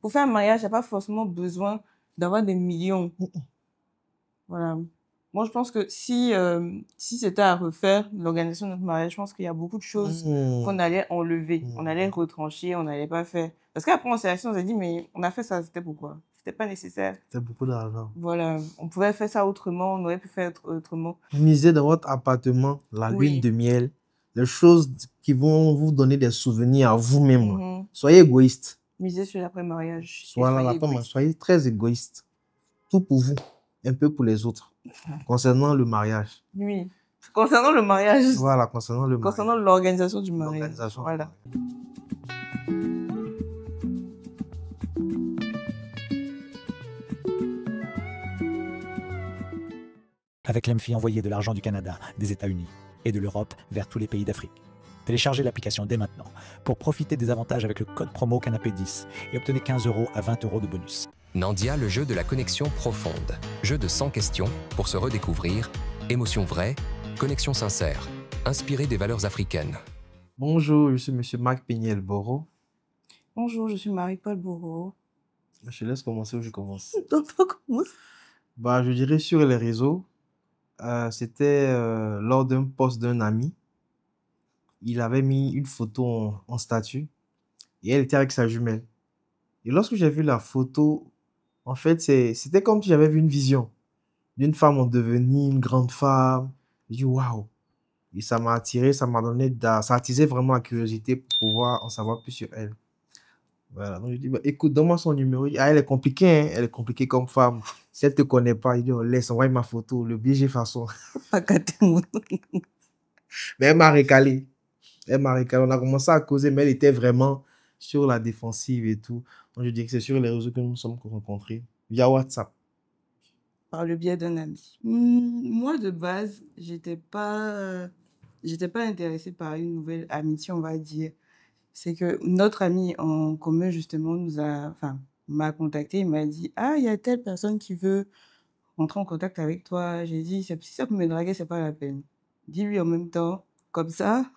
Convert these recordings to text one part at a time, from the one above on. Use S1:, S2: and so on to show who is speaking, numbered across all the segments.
S1: Pour faire un mariage, il n'y a pas forcément besoin d'avoir des millions. Voilà. Moi, je pense que si c'était à refaire l'organisation de notre mariage, je pense qu'il y a beaucoup de choses qu'on allait enlever, on allait retrancher, on n'allait pas faire. Parce qu'après, on s'est assis, on s'est dit, mais on a fait ça, c'était pourquoi? C'était pas nécessaire.
S2: C'est beaucoup d'argent.
S1: Voilà. On pouvait faire ça autrement, on aurait pu faire autrement.
S2: Misez dans votre appartement, la lune
S1: Oui.
S2: de miel, les choses qui vont vous donner des souvenirs à vous-même.
S1: Mhm.
S2: Soyez égoïste.
S1: Miser sur l'après-mariage. Et
S2: Voilà,
S1: soyez
S2: l'après-mariage,
S1: égoïste.
S2: soyez très égoïste. Tout pour vous, un peu pour les autres. Concernant le mariage.
S1: Oui. Concernant le mariage.
S2: Voilà, concernant le mariage.
S1: Concernant l'organisation du mariage.
S2: L'organisation du
S1: Voilà.
S3: Avec l'EMFI, envoyez de l'argent du Canada, des États-Unis et de l'Europe vers tous les pays d'Afrique. Téléchargez l'application dès maintenant pour profiter des avantages avec le code promo Canapé10 et obtenez 15 € à 20 € de bonus.
S4: Nandia, le jeu de la connexion profonde. Jeu de 100 questions pour se redécouvrir. Émotion vraie, connexion sincère. Inspiré des valeurs africaines.
S2: Bonjour, je suis M. Marc Pignel-Boro.
S1: Bonjour, je suis Marie-Paul Bourreau.
S2: Je te laisse commencer ou je commence?
S1: Comment?
S2: Je dirais sur les réseaux, c'était lors d'un post d'un ami. Il avait mis une photo en statut et elle était avec sa jumelle. Et lorsque j'ai vu la photo, en fait, c'était comme si j'avais vu une vision d'une femme en devenir une grande femme. J'ai dit waouh! Et ça m'a attiré, ça m'a donné, ça attisait vraiment la curiosité pour pouvoir en savoir plus sur elle. Voilà, donc je dis, écoute, donne-moi son numéro. Il dit, elle est compliquée, hein? Elle est compliquée comme femme. Si elle ne te connaît pas, il dit, oh, laisse, envoie ma photo, le billet façon.
S1: Pas gâté, mon.
S2: Mais elle m'a recalé. Elle m'a recalé. On a commencé à causer, mais elle était vraiment sur la défensive et tout. Donc je dis que c'est sur les réseaux que nous nous sommes rencontrés, via WhatsApp.
S1: Par le biais d'un ami. Moi, de base, j'étais pas intéressée par une nouvelle amitié, on va dire. C'est que notre ami en commun, justement, m'a contacté, il m'a dit, ah, il y a telle personne qui veut rentrer en contact avec toi. J'ai dit, si ça peut me draguer, c'est pas la peine. Dis-lui en même temps, comme ça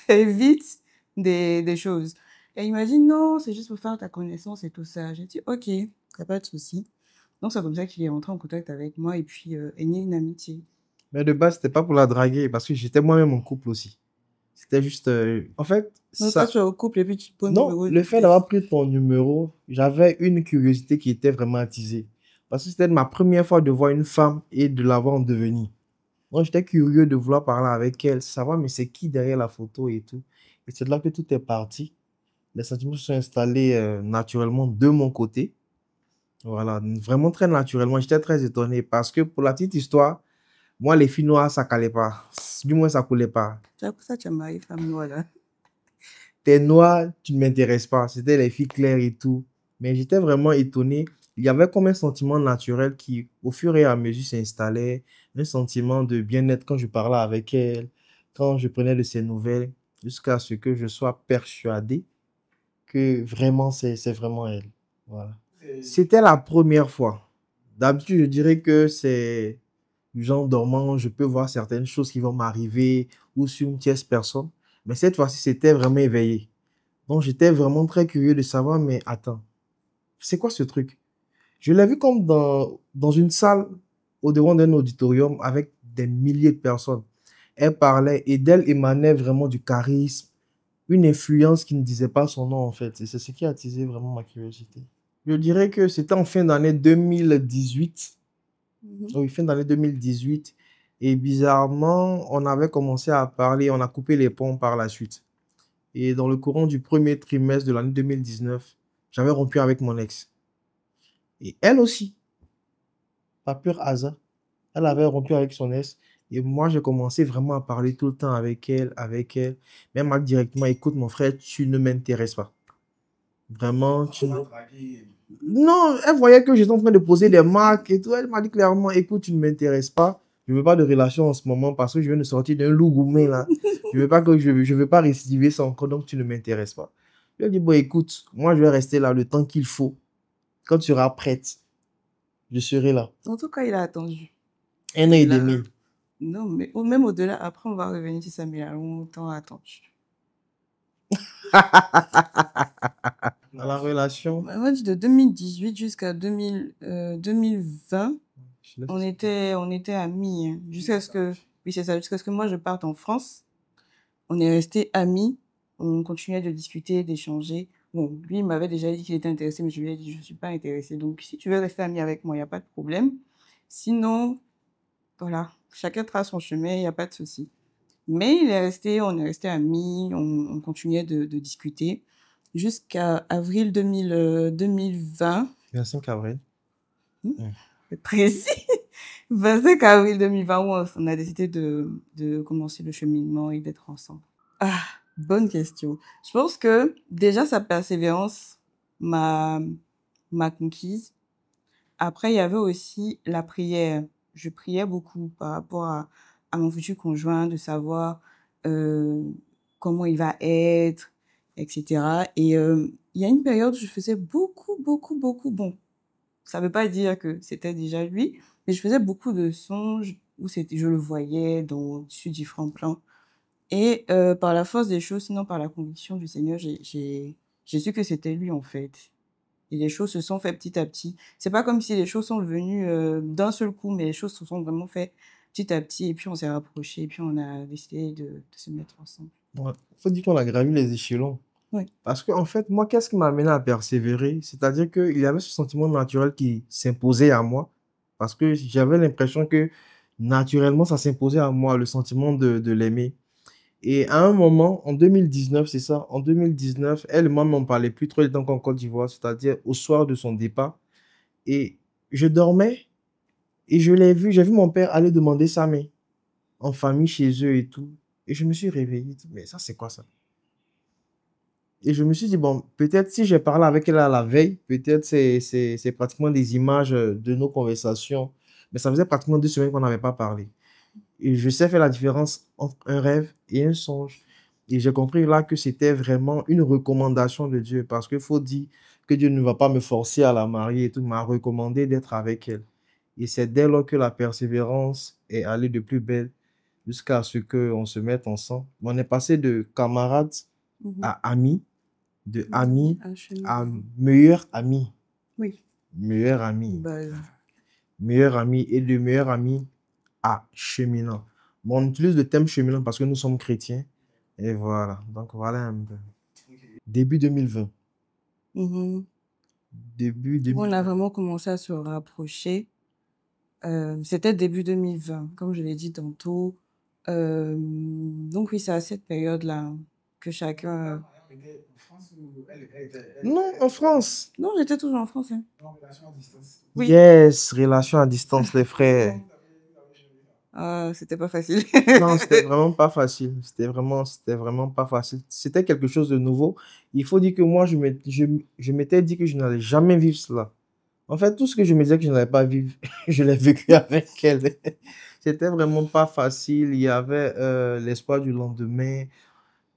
S1: évite des choses. Et il m'a dit, non, c'est juste pour faire ta connaissance et tout ça. J'ai dit, ok, y a pas de souci. Donc, c'est comme ça qu'il est rentré en contact avec moi et puis est née une amitié.
S2: Mais de base, c'était pas pour la draguer, parce que j'étais moi-même en couple aussi. C'était juste, en fait,
S1: Donc, toi,
S2: ça...
S1: tu es au couple et puis tu prends le
S2: Non,
S1: numéro.
S2: le fait d'avoir pris ton numéro, j'avais une curiosité qui était vraiment attisée. Parce que c'était ma première fois de voir une femme et de la voir en devenir. Donc, j'étais curieux de vouloir parler avec elle, savoir, mais c'est qui derrière la photo et tout. Et c'est de là que tout est parti. Les sentiments se sont installés naturellement de mon côté. Voilà, vraiment très naturellement. J'étais très étonné parce que pour la petite histoire, moi, les filles noires, ça calait pas. Du moins, ça coulait pas.
S1: C'est pour ça que tu as marié femme noire, là.
S2: T'es noir, tu ne m'intéresses pas. C'était les filles claires et tout. Mais j'étais vraiment étonné. Il y avait comme un sentiment naturel qui, au fur et à mesure, s'installait. Un sentiment de bien-être quand je parlais avec elle, quand je prenais de ses nouvelles, jusqu'à ce que je sois persuadé que vraiment, c'est vraiment elle. Voilà. C'était la première fois. D'habitude, je dirais que c'est du genre dormant, je peux voir certaines choses qui vont m'arriver ou sur une tierce personne. Mais cette fois-ci, c'était vraiment éveillé. Donc, j'étais vraiment très curieux de savoir, mais attends, c'est quoi ce truc? Je l'ai vu comme dans une salle au devant d'un auditorium avec des milliers de personnes. Elle parlait et d'elle émanait vraiment du charisme, une influence qui ne disait pas son nom en fait. Et c'est ce qui a attisé vraiment ma curiosité. Je dirais que c'était en fin d'année 2018. Oui, fin d'année 2018. Et bizarrement, on avait commencé à parler, on a coupé les ponts par la suite. Et dans le courant du premier trimestre de l'année 2019, j'avais rompu avec mon ex. Et elle aussi, par pur hasard, elle avait rompu avec son ex. Et moi, j'ai commencé vraiment à parler tout le temps avec elle, avec elle. Mais elle m'a dit directement, écoute mon frère, tu ne m'intéresses pas. Vraiment, tu... Non, elle voyait que j'étais en train de poser des marques et tout. Elle m'a dit clairement, écoute, tu ne m'intéresses pas. Je ne veux pas de relation en ce moment parce que je viens de sortir d'un loup gourmet là. Je veux pas récidiver ça encore, donc tu ne m'intéresses pas. Je lui ai dit, bon, écoute, moi je vais rester là le temps qu'il faut. Quand tu seras prête, je serai là.
S1: En tout cas, il a attendu.
S2: 1 an et demi.
S1: Non, mais même au-delà, après, on va revenir sur ça, mais il a longtemps attendu.
S2: Dans la relation,
S1: Bah, moi, de 2018 jusqu'à 2020,
S2: je laisse-
S1: on était amis, hein. Jusqu'à ce que, oui, c'est ça, jusqu'à ce que moi je parte en France. On est restés amis. On continuait de discuter, d'échanger. Bon, lui, il m'avait déjà dit qu'il était intéressé, mais je lui ai dit, je suis pas intéressée. Donc, si tu veux rester ami avec moi, il n'y a pas de problème. Sinon, voilà, chacun trace son chemin, il n'y a pas de souci. Mais on est resté amis, on continuait de discuter jusqu'à avril 2020.
S2: 25 avril.
S1: C'est précis. 25 avril 2020, où on a décidé de commencer le cheminement et d'être ensemble. Ah, bonne question. Je pense que déjà sa persévérance m'a conquise. Après, il y avait aussi la prière. Je priais beaucoup par rapport à mon futur conjoint, de savoir euh, comment il va être, etc. Et il y a une période où je faisais beaucoup. Bon, ça veut pas dire que c'était déjà lui, mais je faisais beaucoup de songes où je le voyais sur différents plans. Et par la force des choses, sinon par la conviction du Seigneur, j'ai su que c'était lui en fait. Et les choses se sont faites petit à petit. C'est pas comme si les choses sont venues d'un seul coup, mais les choses se sont vraiment faites petit à petit. Et puis on s'est rapprochés, et puis on a décidé de se mettre ensemble.
S2: Ouais. Faut dire qu'on a gravi les échelons.
S1: Oui.
S2: Parce que, en fait, moi, qu'est-ce qui m'a amené à persévérer? C'est-à-dire qu'il y avait ce sentiment naturel qui s'imposait à moi. Parce que j'avais l'impression que naturellement, ça s'imposait à moi, le sentiment de l'aimer. Et à un moment, en 2019, c'est ça, en 2019, elle et moi, on ne parlait plus trop, elle était encore en Côte d'Ivoire, c'est-à-dire au soir de son départ. Et je dormais et j'ai vu mon père aller demander sa main en famille chez eux et tout. Et je me suis réveillé, mais ça, c'est quoi ça? Et je me suis dit, bon, peut-être si j'ai parlé avec elle à la veille, peut-être c'est pratiquement des images de nos conversations. Mais ça faisait pratiquement 2 semaines qu'on n'avait pas parlé. Et je sais faire la différence entre un rêve et un songe. Et j'ai compris là que c'était vraiment une recommandation de Dieu. Parce qu'il faut dire que Dieu ne va pas me forcer à la marier et tout, m'a recommandé d'être avec elle. Et c'est dès lors que la persévérance est allée de plus belle jusqu'à ce qu'on se mette ensemble. On est passé de camarades à amis, de amis
S1: Un chemin.
S2: à meilleur ami.
S1: Oui.
S2: Meilleur ami.
S1: Bah,
S2: Meilleur ami et de meilleur ami à cheminant. Bon, on utilise le thème cheminant parce que nous sommes chrétiens. Et voilà. Donc voilà un peu. Début 2020.
S1: mhm.
S2: Début
S1: On a
S2: 2020.
S1: vraiment commencé à se rapprocher. C'était début 2020, comme je l'ai dit tantôt. Donc oui, c'est à cette période-là que chacun...
S2: Non, en France.
S1: Non, j'étais toujours en France, hein. Oui.
S2: Yes, relation à distance, les frères.
S1: C'était pas facile.
S2: Non, c'était vraiment pas facile. C'était vraiment pas facile. C'était quelque chose de nouveau. Il faut dire que moi, je m'étais dit que je n'allais jamais vivre cela. En fait, tout ce que je me disais que je n'allais pas vivre, je l'ai vécu avec elle. C'était vraiment pas facile. Il y avait l'espoir du lendemain.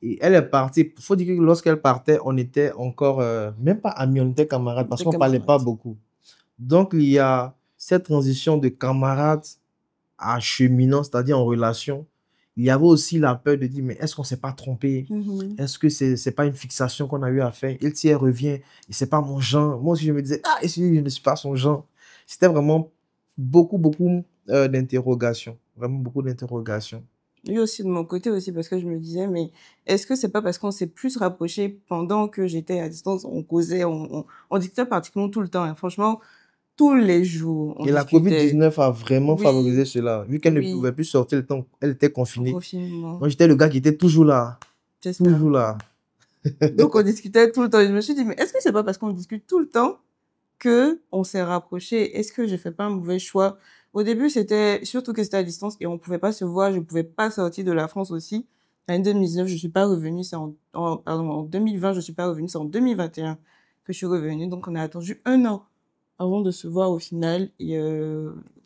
S2: Et elle est partie. Il faut dire que lorsqu'elle partait, on était encore, même pas amis, on était camarades parce
S1: Des
S2: qu'on parlait pas
S1: camarades.
S2: beaucoup. Donc, il y a cette transition de camarades à cheminant, c'est-à-dire en relation. Il y avait aussi la peur de dire, mais est-ce qu'on s'est pas trompé?
S1: Mhm.
S2: Est-ce que c'est pas une fixation qu'on a eu à faire? Il s'y revient, et c'est pas mon genre. Moi aussi, je me disais, ah, et si je ne suis pas son genre? C'était vraiment beaucoup d'interrogations. Vraiment beaucoup d'interrogations.
S1: Lui aussi, de mon côté aussi, parce que je me disais, mais est-ce que c'est pas parce qu'on s'est plus rapprochés pendant que j'étais à distance, on causait, on discutait pratiquement tout le temps, hein. Franchement, tous les jours, on
S2: Et la
S1: discutait.
S2: COVID-19 a vraiment
S1: Oui,
S2: favorisé cela. Vu qu'elle ne
S1: oui,
S2: pouvait plus sortir le temps, elle était
S1: en
S2: confinée.
S1: confinement,
S2: Moi, j'étais le gars qui était toujours là.
S1: c'est ça.
S2: Toujours là.
S1: Donc, on discutait tout le temps. Et je me suis dit, mais est-ce que c'est pas parce qu'on discute tout le temps que on s'est rapprochés? Est-ce que je fais pas un mauvais choix? Au début, c'était surtout que c'était à distance et on pouvait pas se voir. Je pouvais pas sortir de la France aussi. En 2019, je suis pas revenue. C'est pardon, en 2020, je suis pas revenue. C'est en 2021 que je suis revenue. Donc, on a attendu 1 an avant de se voir au final. Et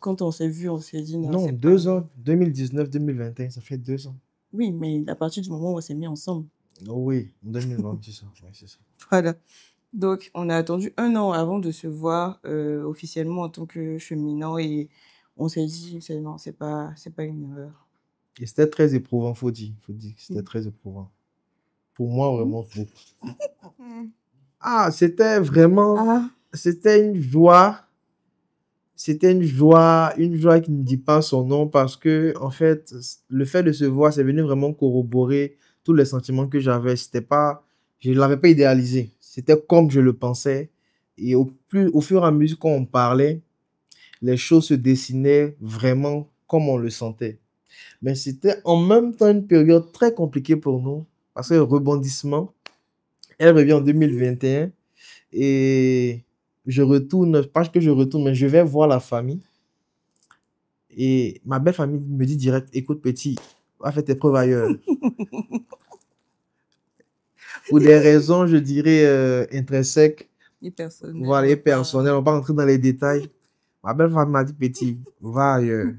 S1: quand on s'est vu, on s'est dit, non,
S2: Non,
S1: c'est pas...
S2: 2 ans. 2019, 2021, ça fait 2 ans.
S1: Oui, mais à partir du moment où on s'est mis ensemble.
S2: Oh oui, en 2020, c'est ça. Ouais, c'est ça.
S1: Voilà. Donc, on a attendu 1 an avant de se voir officiellement en tant que cheminant et on s'est dit, non, c'est pas une erreur.
S2: Et c'était très éprouvant, faut dire. Faut dire que c'était
S1: Mm.
S2: très éprouvant. Pour moi, vraiment fou. Ah, c'était vraiment,
S1: Ah,
S2: c'était une joie qui ne dit pas son nom parce que, en fait, le fait de se voir, c'est venu vraiment corroborer tous les sentiments que j'avais. C'était pas, je ne l'avais pas idéalisé. C'était comme je le pensais. Et au fur et à mesure qu'on parlait, les choses se dessinaient vraiment comme on le sentait. Mais c'était en même temps une période très compliquée pour nous parce que rebondissement, elle revient en 2021 et je retourne, pas que je retourne, mais je vais voir la famille. Et ma belle famille me dit direct, écoute petit, va faire tes preuves ailleurs. Pour des raisons, je dirais, intrinsèques,
S1: et personnel,
S2: voilà,
S1: on
S2: et
S1: va pas...
S2: personnelles, on va pas rentrer dans les détails. Ma belle famille m'a dit, petit, va ailleurs.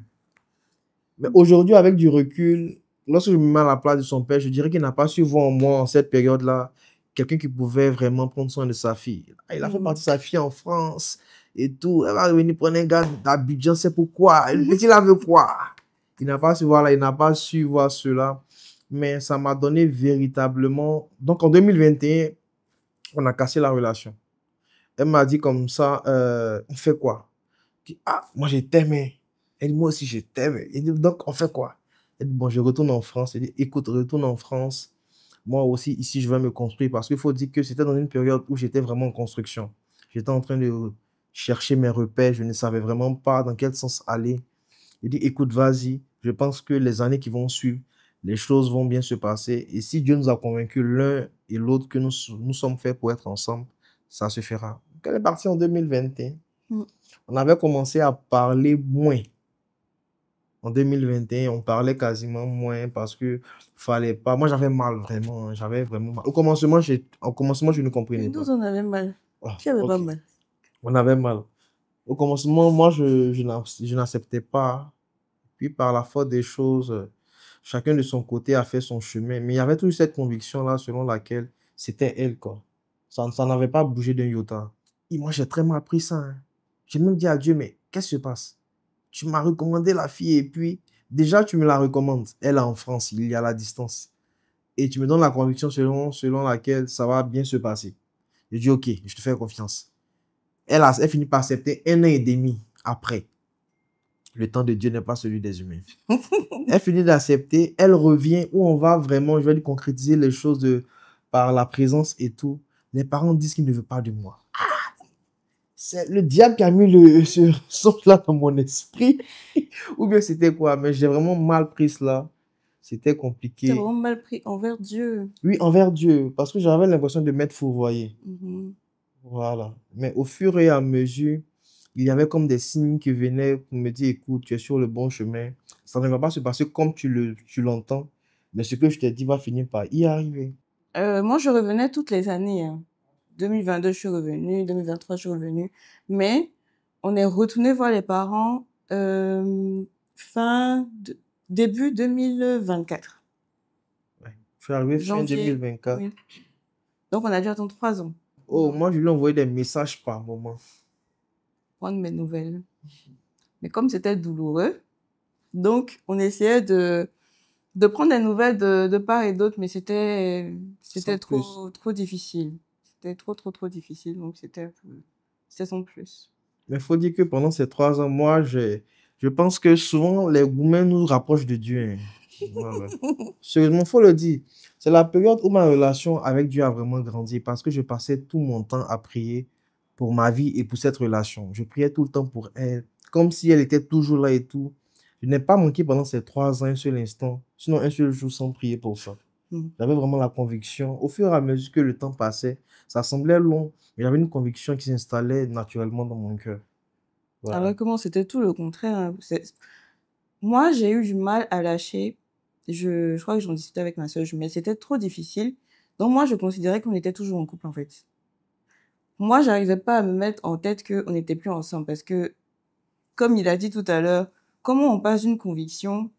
S2: Mais aujourd'hui, avec du recul, lorsque je me mets à la place de son père, je dirais qu'il n'a pas su voir en moi, en cette période-là, quelqu'un qui pouvait vraiment prendre soin de sa fille. Il a fait partir sa fille en France et tout. Elle va revenir prendre un gars d'Abidjan, c'est pourquoi. Le petit là veut quoi? Il n'a pas su voir là, il n'a pas su voir cela. Mais ça m'a donné véritablement. Donc en 2021, on a cassé la relation. Elle m'a dit comme ça, on fait quoi? Ah, moi je t'aimais. Elle dit, moi aussi je t'aime. Elle dit, donc on fait quoi? Elle dit, bon, je retourne en France. Elle dit, écoute, retourne en France. Moi aussi, ici, je vais me construire. Parce qu'il faut dire que c'était dans une période où j'étais vraiment en construction. J'étais en train de chercher mes repères. Je ne savais vraiment pas dans quel sens aller. Elle dit, écoute, vas-y. Je pense que les années qui vont suivre, les choses vont bien se passer. Et si Dieu nous a convaincus l'un et l'autre que nous sommes faits pour être ensemble, ça se fera. Donc, elle est partie en 2021.
S1: Mm.
S2: On avait commencé à parler moins. En 2021, on parlait quasiment moins parce que fallait pas. Moi, j'avais mal, vraiment. J'avais vraiment mal. Au commencement, je ne
S1: Et
S2: comprenais
S1: nous,
S2: pas.
S1: on avait mal.
S2: Ah,
S1: Qui avait pas
S2: ok.
S1: mal?
S2: On avait mal. Au commencement, moi, je n'acceptais pas. Puis, par la force des choses, chacun de son côté a fait son chemin. Mais il y avait toujours cette conviction-là selon laquelle c'était elle, quoi. Ça n'avait pas bougé d'un iota. Et moi, j'ai très mal pris ça, hein. J'ai même dit à Dieu, mais qu'est-ce qui se passe? Tu m'as recommandé la fille et puis, déjà, tu me la recommandes. Elle est en France, il y a la distance. Et tu me donnes la conviction selon laquelle ça va bien se passer. Je dis, ok, je te fais confiance. Elle finit par accepter 1 an et demi après. Le temps de Dieu n'est pas celui des humains. Elle finit d'accepter, elle revient où on va vraiment, je vais lui concrétiser les choses par la présence et tout. Les parents disent qu'ils ne veulent pas de moi. C'est le diable qui a mis ce son-là dans mon esprit. Ou bien c'était quoi? Mais j'ai vraiment mal pris cela. C'était
S1: T'as
S2: compliqué.
S1: vraiment mal pris envers Dieu.
S2: Oui, envers Dieu. Parce que j'avais l'impression de m'être fourvoyé.
S1: Mhm.
S2: Voilà. Mais au fur et à mesure, il y avait comme des signes qui venaient pour me dire, écoute, tu es sur le bon chemin. Ça ne va pas se passer comme tu l'entends. Mais ce que je t'ai dit va finir par y arriver.
S1: Moi, je revenais toutes les années, hein. 2022, je suis revenue. 2023, je suis revenue. Mais on est retourné voir les parents début 2024.
S2: Ouais. Je suis arrivé fin
S1: Janvier.
S2: 2024.
S1: Oui. Donc, on a dû attendre 3 ans
S2: Oh, moi, je lui ai envoyé des messages par moment.
S1: pour prendre mes nouvelles. Mais comme c'était douloureux, donc on essayait de prendre des nouvelles de part et d'autre, mais c'était
S2: Sans
S1: trop difficile. C'était trop difficile, donc c'était son plus.
S2: Mais il faut dire que pendant ces 3 ans, moi, je pense que souvent, les gourmets nous rapprochent de Dieu, hein. Voilà. Sérieusement, il faut le dire. C'est la période où ma relation avec Dieu a vraiment grandi parce que je passais tout mon temps à prier pour ma vie et pour cette relation. Je priais tout le temps pour elle, comme si elle était toujours là et tout. Je n'ai pas manqué pendant ces 3 ans un seul instant, sinon un seul jour sans prier pour ça.
S1: Mm.
S2: J'avais vraiment la conviction. Au fur et à mesure que le temps passait, ça semblait long, mais j'avais une conviction qui s'installait naturellement dans mon cœur. Voilà.
S1: Alors que moi, c'était tout le contraire, hein. Moi, j'ai eu du mal à lâcher. Je crois que j'en discutais avec ma soeur, mais c'était trop difficile. Donc moi, je considérais qu'on était toujours en couple, en fait. Moi, j'arrivais pas à me mettre en tête qu'on n'était plus ensemble parce que, comme il a dit tout à l'heure, comment on passe d'une conviction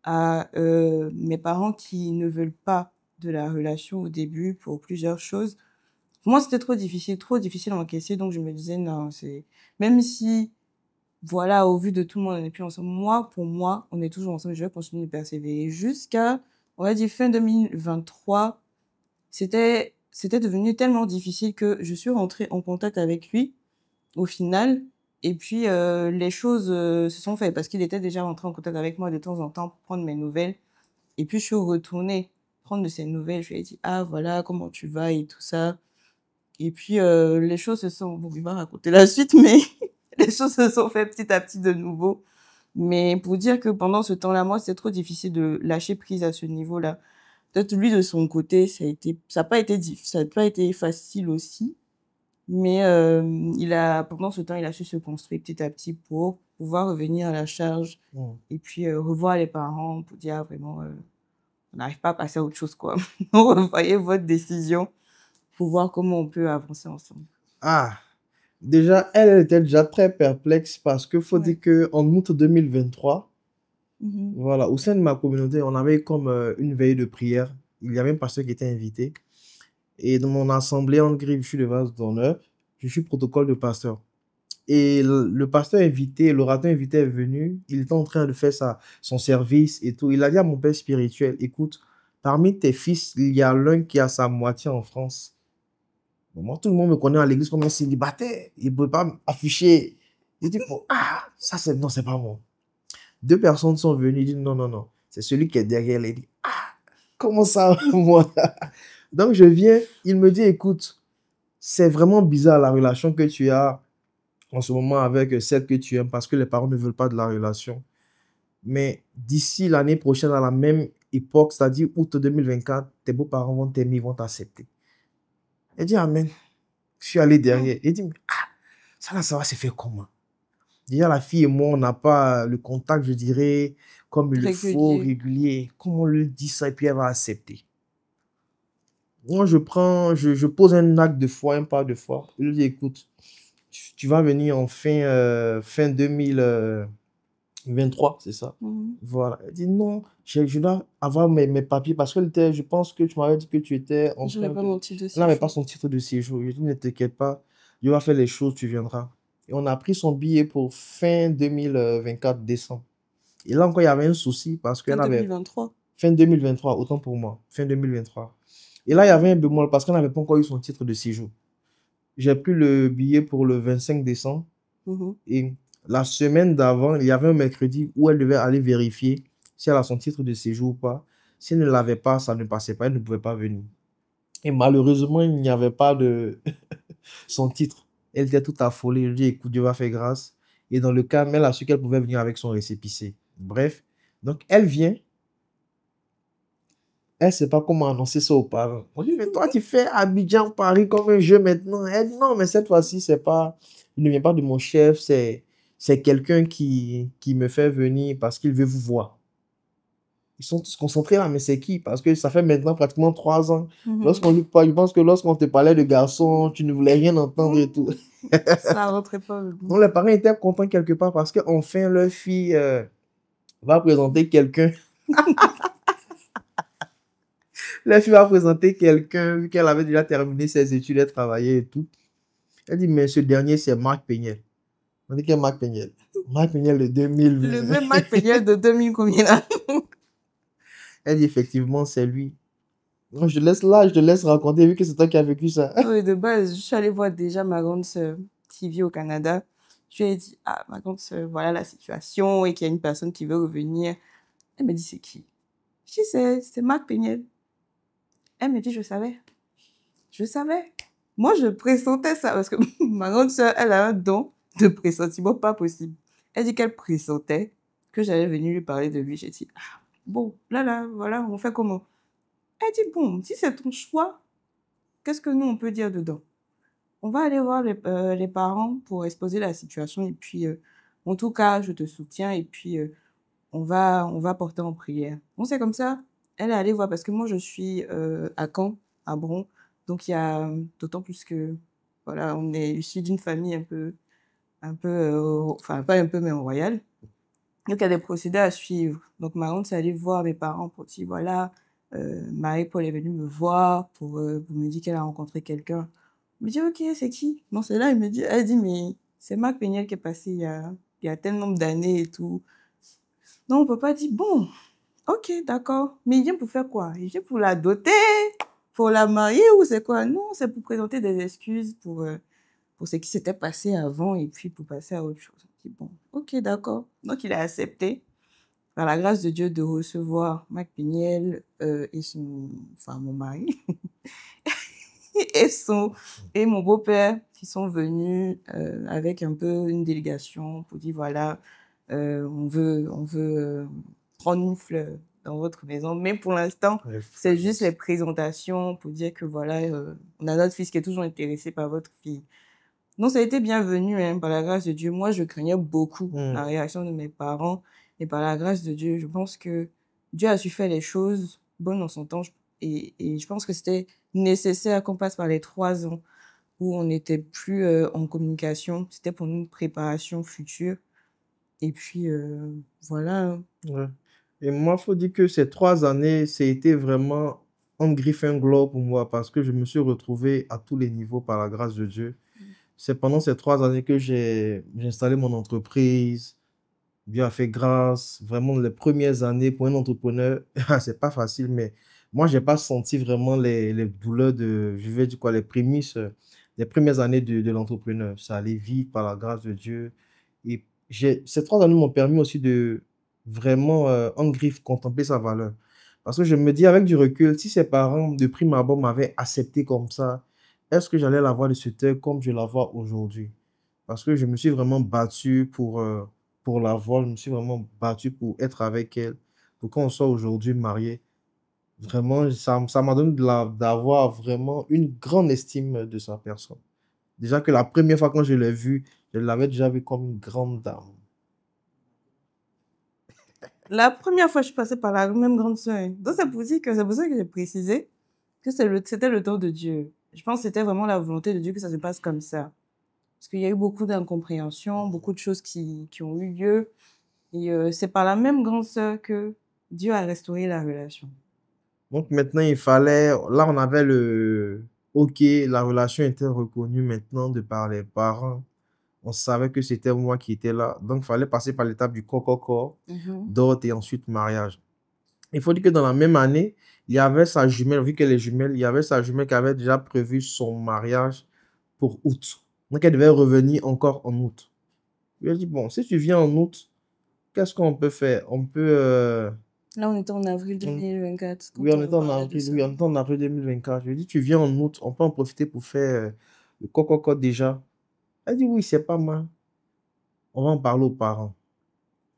S1: à mes parents qui ne veulent pas de la relation au début pour plusieurs choses. Pour moi, c'était trop difficile à encaisser, donc je me disais, non, même si, voilà, au vu de tout le monde, on n'est plus ensemble, pour moi, on est toujours ensemble, je vais continuer de persévérer jusqu'à, on va dire, fin 2023, c'était devenu tellement difficile que je suis rentrée en contact avec lui au final. Et puis, les choses se sont faites parce qu'il était déjà rentré en contact avec moi de temps en temps pour prendre mes nouvelles. Et puis, je suis retournée prendre de ses nouvelles. Je lui ai dit, ah, voilà, comment tu vas et tout ça. Et puis, les choses se sont... Bon, il va raconter la suite, mais les choses se sont faites petit à petit de nouveau. Mais pour dire que pendant ce temps-là, moi, c'était trop difficile de lâcher prise à ce niveau-là. Peut-être lui, de son côté, ça n'a pas été facile aussi. Mais pendant ce temps, il a su se construire petit à petit pour pouvoir revenir à la charge et puis revoir les parents pour dire vraiment, on n'arrive pas à passer à autre chose, quoi. Donc, revoyez votre décision pour voir comment on peut avancer ensemble.
S2: Ah, déjà, elle était déjà très perplexe parce que faut
S1: Ouais.
S2: dire qu'en août 2023,
S1: Mhm.
S2: voilà, au sein de ma communauté, on avait comme une veille de prière. Il y avait un pasteur qui était invité. Et dans mon assemblée en grille, je suis le vase d'honneur. Je suis protocole de pasteur. Et le pasteur invité, l'orateur invité est venu. Il était en train de faire son service et tout. Il a dit à mon père spirituel, écoute, parmi tes fils, il y a l'un qui a sa moitié en France. Bon, moi, tout le monde me connaît à l'église comme un célibataire. Il ne peut pas afficher. Il dit, bon, ça c'est, non, c'est pas moi. 2 personnes sont venues, ils disent, non, non, non. C'est celui qui est derrière. Il dit, comment ça, moi? Donc, je viens, il me dit, écoute, c'est vraiment bizarre la relation que tu as en ce moment avec celle que tu aimes parce que les parents ne veulent pas de la relation. Mais d'ici l'année prochaine, à la même époque, c'est-à-dire août 2024, tes beaux-parents vont t'aimer, ils vont t'accepter. Elle dit, amen. Je suis allé derrière. Il dit, ça va se faire comment? Déjà, la fille et moi, on n'a pas le contact, je dirais, comme il le faut, régulier. Comment on lui dit ça et puis elle va accepter? Moi, je pose un acte de foi, un pas de foi. Je lui dis, écoute, tu vas venir en fin 2023, c'est ça? Voilà. Elle dit, non, je dois avoir mes papiers parce que je pense que tu m'avais dit que tu étais en
S1: Je n'avais pas mon titre de séjour.
S2: Elle n'avait pas son titre de séjour. Je dis, ne t'inquiète pas, je vais faire les choses, tu viendras. Et on a pris son billet pour fin 2024, décembre. Et là encore, il y avait un souci parce qu'elle avait...
S1: 2023.
S2: Fin 2023, autant pour moi. Fin 2023. Et là, il y avait un bémol parce qu'elle n'avait pas encore eu son titre de séjour. J'ai pris le billet pour le 25 décembre. Et la semaine d'avant, il y avait un mercredi où elle devait aller vérifier si elle a son titre de séjour ou pas. Si elle ne l'avait pas, ça ne passait pas, elle ne pouvait pas venir. Et malheureusement, il n'y avait pas de son titre. Elle était toute affolée. Elle dit, écoute, Dieu va faire grâce. Et dans le cas, elle a su qu'elle pouvait venir avec son récépissé. Bref, donc elle vient. Elle ne sait pas comment annoncer ça aux parents. On dit, mais toi, tu fais Abidjan, Paris comme un jeu maintenant. Elle dit, non, mais cette fois-ci, il ne vient pas de mon chef, c'est quelqu'un qui me fait venir parce qu'il veut vous voir. Ils sont tous concentrés là, mais c'est qui? Parce que ça fait maintenant pratiquement 3 ans. Lorsqu'on lui parle, je pense que lorsqu'on te parlait de garçon, tu ne voulais rien entendre et tout.
S1: Ça rentrait pas.
S2: Donc les parents étaient contents quelque part parce qu'enfin leur fille va présenter quelqu'un. La fille va présenter quelqu'un, vu qu'elle avait déjà terminé ses études, elle travaillait et tout. Elle dit, mais ce dernier, c'est Marc Péniel. On dit quel Marc Péniel? Marc Péniel de 2020.
S1: Le même Marc Péniel de 2000 combien là?
S2: Elle dit, effectivement, c'est lui. Je te laisse raconter, vu que c'est toi qui as vécu ça.
S1: Oui, de base, je suis allée voir déjà ma grande sœur qui vit au Canada. Je lui ai dit, ma grande sœur, voilà la situation et qu'il y a une personne qui veut revenir. Elle me dit, c'est qui? Je dis, c'est Marc Péniel. Elle me dit, je savais. Je savais. Moi, je pressentais ça parce que ma grande sœur, elle a un don de pressentiment pas possible. Elle dit qu'elle pressentait que j'allais venir lui parler de lui. J'ai dit, bon, là, voilà, on fait comment? Elle dit, bon, si c'est ton choix, qu'est-ce que nous, on peut dire dedans? On va aller voir les parents pour exposer la situation et puis, en tout cas, je te soutiens et puis, on va porter en prière. Bon, c'est comme ça. Elle est allée voir parce que moi, je suis à Caen, à Bron. Donc, il y a d'autant plus que, voilà, on est issu d'une famille enfin, pas un peu, mais royale. Donc, il y a des procédés à suivre. Donc, ma grande, c'est allée voir mes parents pour dire, voilà, Marie-Paul est venue me voir pour me dire qu'elle a rencontré quelqu'un. Je me dis, ok, c'est qui? Non, c'est là, elle dit, mais c'est Marc Péniel qui est passé il y a tel nombre d'années et tout. Non, on peut pas dire, bon, ok, d'accord. Mais il vient pour faire quoi? Il vient pour la doter, pour la marier ou c'est quoi? Non, c'est pour présenter des excuses pour ce qui s'était passé avant et puis pour passer à autre chose. Je dis, bon, ok, d'accord. Donc, il a accepté, par la grâce de Dieu, de recevoir Mac Peniel enfin, mon mari et mon beau-père qui sont venus avec un peu une délégation pour dire, voilà, on veut prendre une fleur dans votre maison. Mais pour l'instant, c'est juste les présentations pour dire que voilà, on a notre fils qui est toujours intéressé par votre fille. Donc, ça a été bienvenu, hein, par la grâce de Dieu. Moi, je craignais beaucoup la réaction de mes parents. Et par la grâce de Dieu, je pense que Dieu a su faire les choses bonnes en son temps. Et je pense que c'était nécessaire qu'on passe par les 3 ans où on n'était plus en communication. C'était pour une préparation future. Et puis, voilà.
S2: Ouais. Et moi, il faut dire que ces 3 années, c'était vraiment un griffe, un globe pour moi parce que je me suis retrouvé à tous les niveaux par la grâce de Dieu. C'est pendant ces 3 années que j'ai installé mon entreprise. Dieu a fait grâce. Vraiment, les premières années pour un entrepreneur, c'est pas facile, mais moi, j'ai pas senti vraiment les douleurs je vais dire quoi, les prémices, les premières années de l'entrepreneur. Ça allait vite par la grâce de Dieu. Et ces 3 années m'ont permis aussi de vraiment, en griffe, contempler sa valeur. Parce que je me dis, avec du recul, si ses parents, de prime abord, m'avaient accepté comme ça, est-ce que j'allais la voir de cette heure comme je la vois aujourd'hui? Parce que je me suis vraiment battu pour la voir, je me suis vraiment battu pour être avec elle, pour qu'on soit aujourd'hui mariés. Vraiment, ça m'a donné d'avoir vraiment une grande estime de sa personne. Déjà que la première fois quand je l'ai vue, je l'avais déjà vue comme une grande dame.
S1: La première fois, je suis passée par la même grande sœur. Donc, c'est pour dire que c'est pour ça que j'ai précisé que c'était le temps de Dieu. Je pense que c'était vraiment la volonté de Dieu que ça se passe comme ça. Parce qu'il y a eu beaucoup d'incompréhension, beaucoup de choses qui ont eu lieu. Et c'est par la même grande sœur que Dieu a restauré la relation.
S2: Donc maintenant, là on avait OK, la relation était reconnue maintenant de par les parents. On savait que c'était moi qui étais là. Donc il fallait passer par l'étape du coco, dot et ensuite mariage. Il faut dire que dans la même année, il y avait sa jumelle, vu qu'elle est jumelle, il y avait sa jumelle qui avait déjà prévu son mariage pour août. Donc elle devait revenir encore en août. Je lui ai dit, bon, si tu viens en août, qu'est-ce qu'on peut faire? On peut...
S1: Là, on était en avril 2024.
S2: Oui, on était en avril 2024. Je lui ai dit, tu viens en août, on peut en profiter pour faire le coco déjà. Elle dit, oui, c'est pas mal. On va en parler aux parents.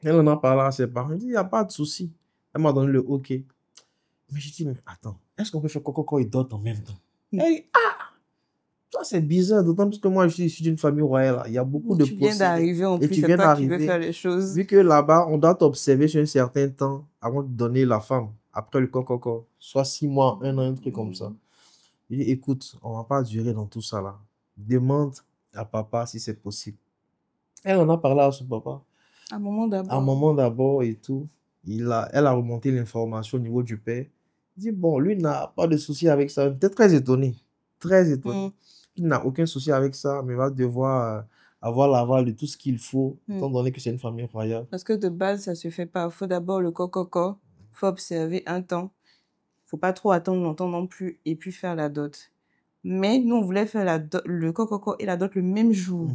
S2: Elle en a parlé à ses parents. Elle dit, il n'y a pas de souci. Elle m'a donné le OK. Mais j'ai dit, mais attends, est-ce qu'on peut faire coco et dot en même temps? Elle dit, ça c'est bizarre, d'autant plus que moi je suis issu d'une famille royale. Il y a beaucoup de
S1: Tu viens d'arriver en
S2: Et
S1: plus,
S2: tu
S1: c'est
S2: viens
S1: toi qui veux
S2: d'arriver.
S1: faire les choses.
S2: Vu que là-bas, on doit t'observer sur un certain temps avant de donner la femme. Après le coco, soit 6 mois, 1 an, un truc comme ça. Il dit, écoute, on va pas durer dans tout ça là. Demande à papa si c'est possible. Elle en a parlé à son papa.
S1: Un moment d'abord.
S2: Un moment d'abord et tout. Elle a remonté l'information au niveau du père. Il dit, bon, lui n'a pas de souci avec ça. Il était très étonné. Très étonné. Il n'a aucun souci avec ça, mais va devoir avoir l'aval de tout ce qu'il faut, étant donné que c'est une famille royale.
S1: Parce que de base, ça se fait pas. Il faut d'abord le coco. Il faut observer un temps. Il faut pas trop attendre longtemps non plus. Et puis faire la dot. Mais nous, on voulait faire le coco et la dot le même jour.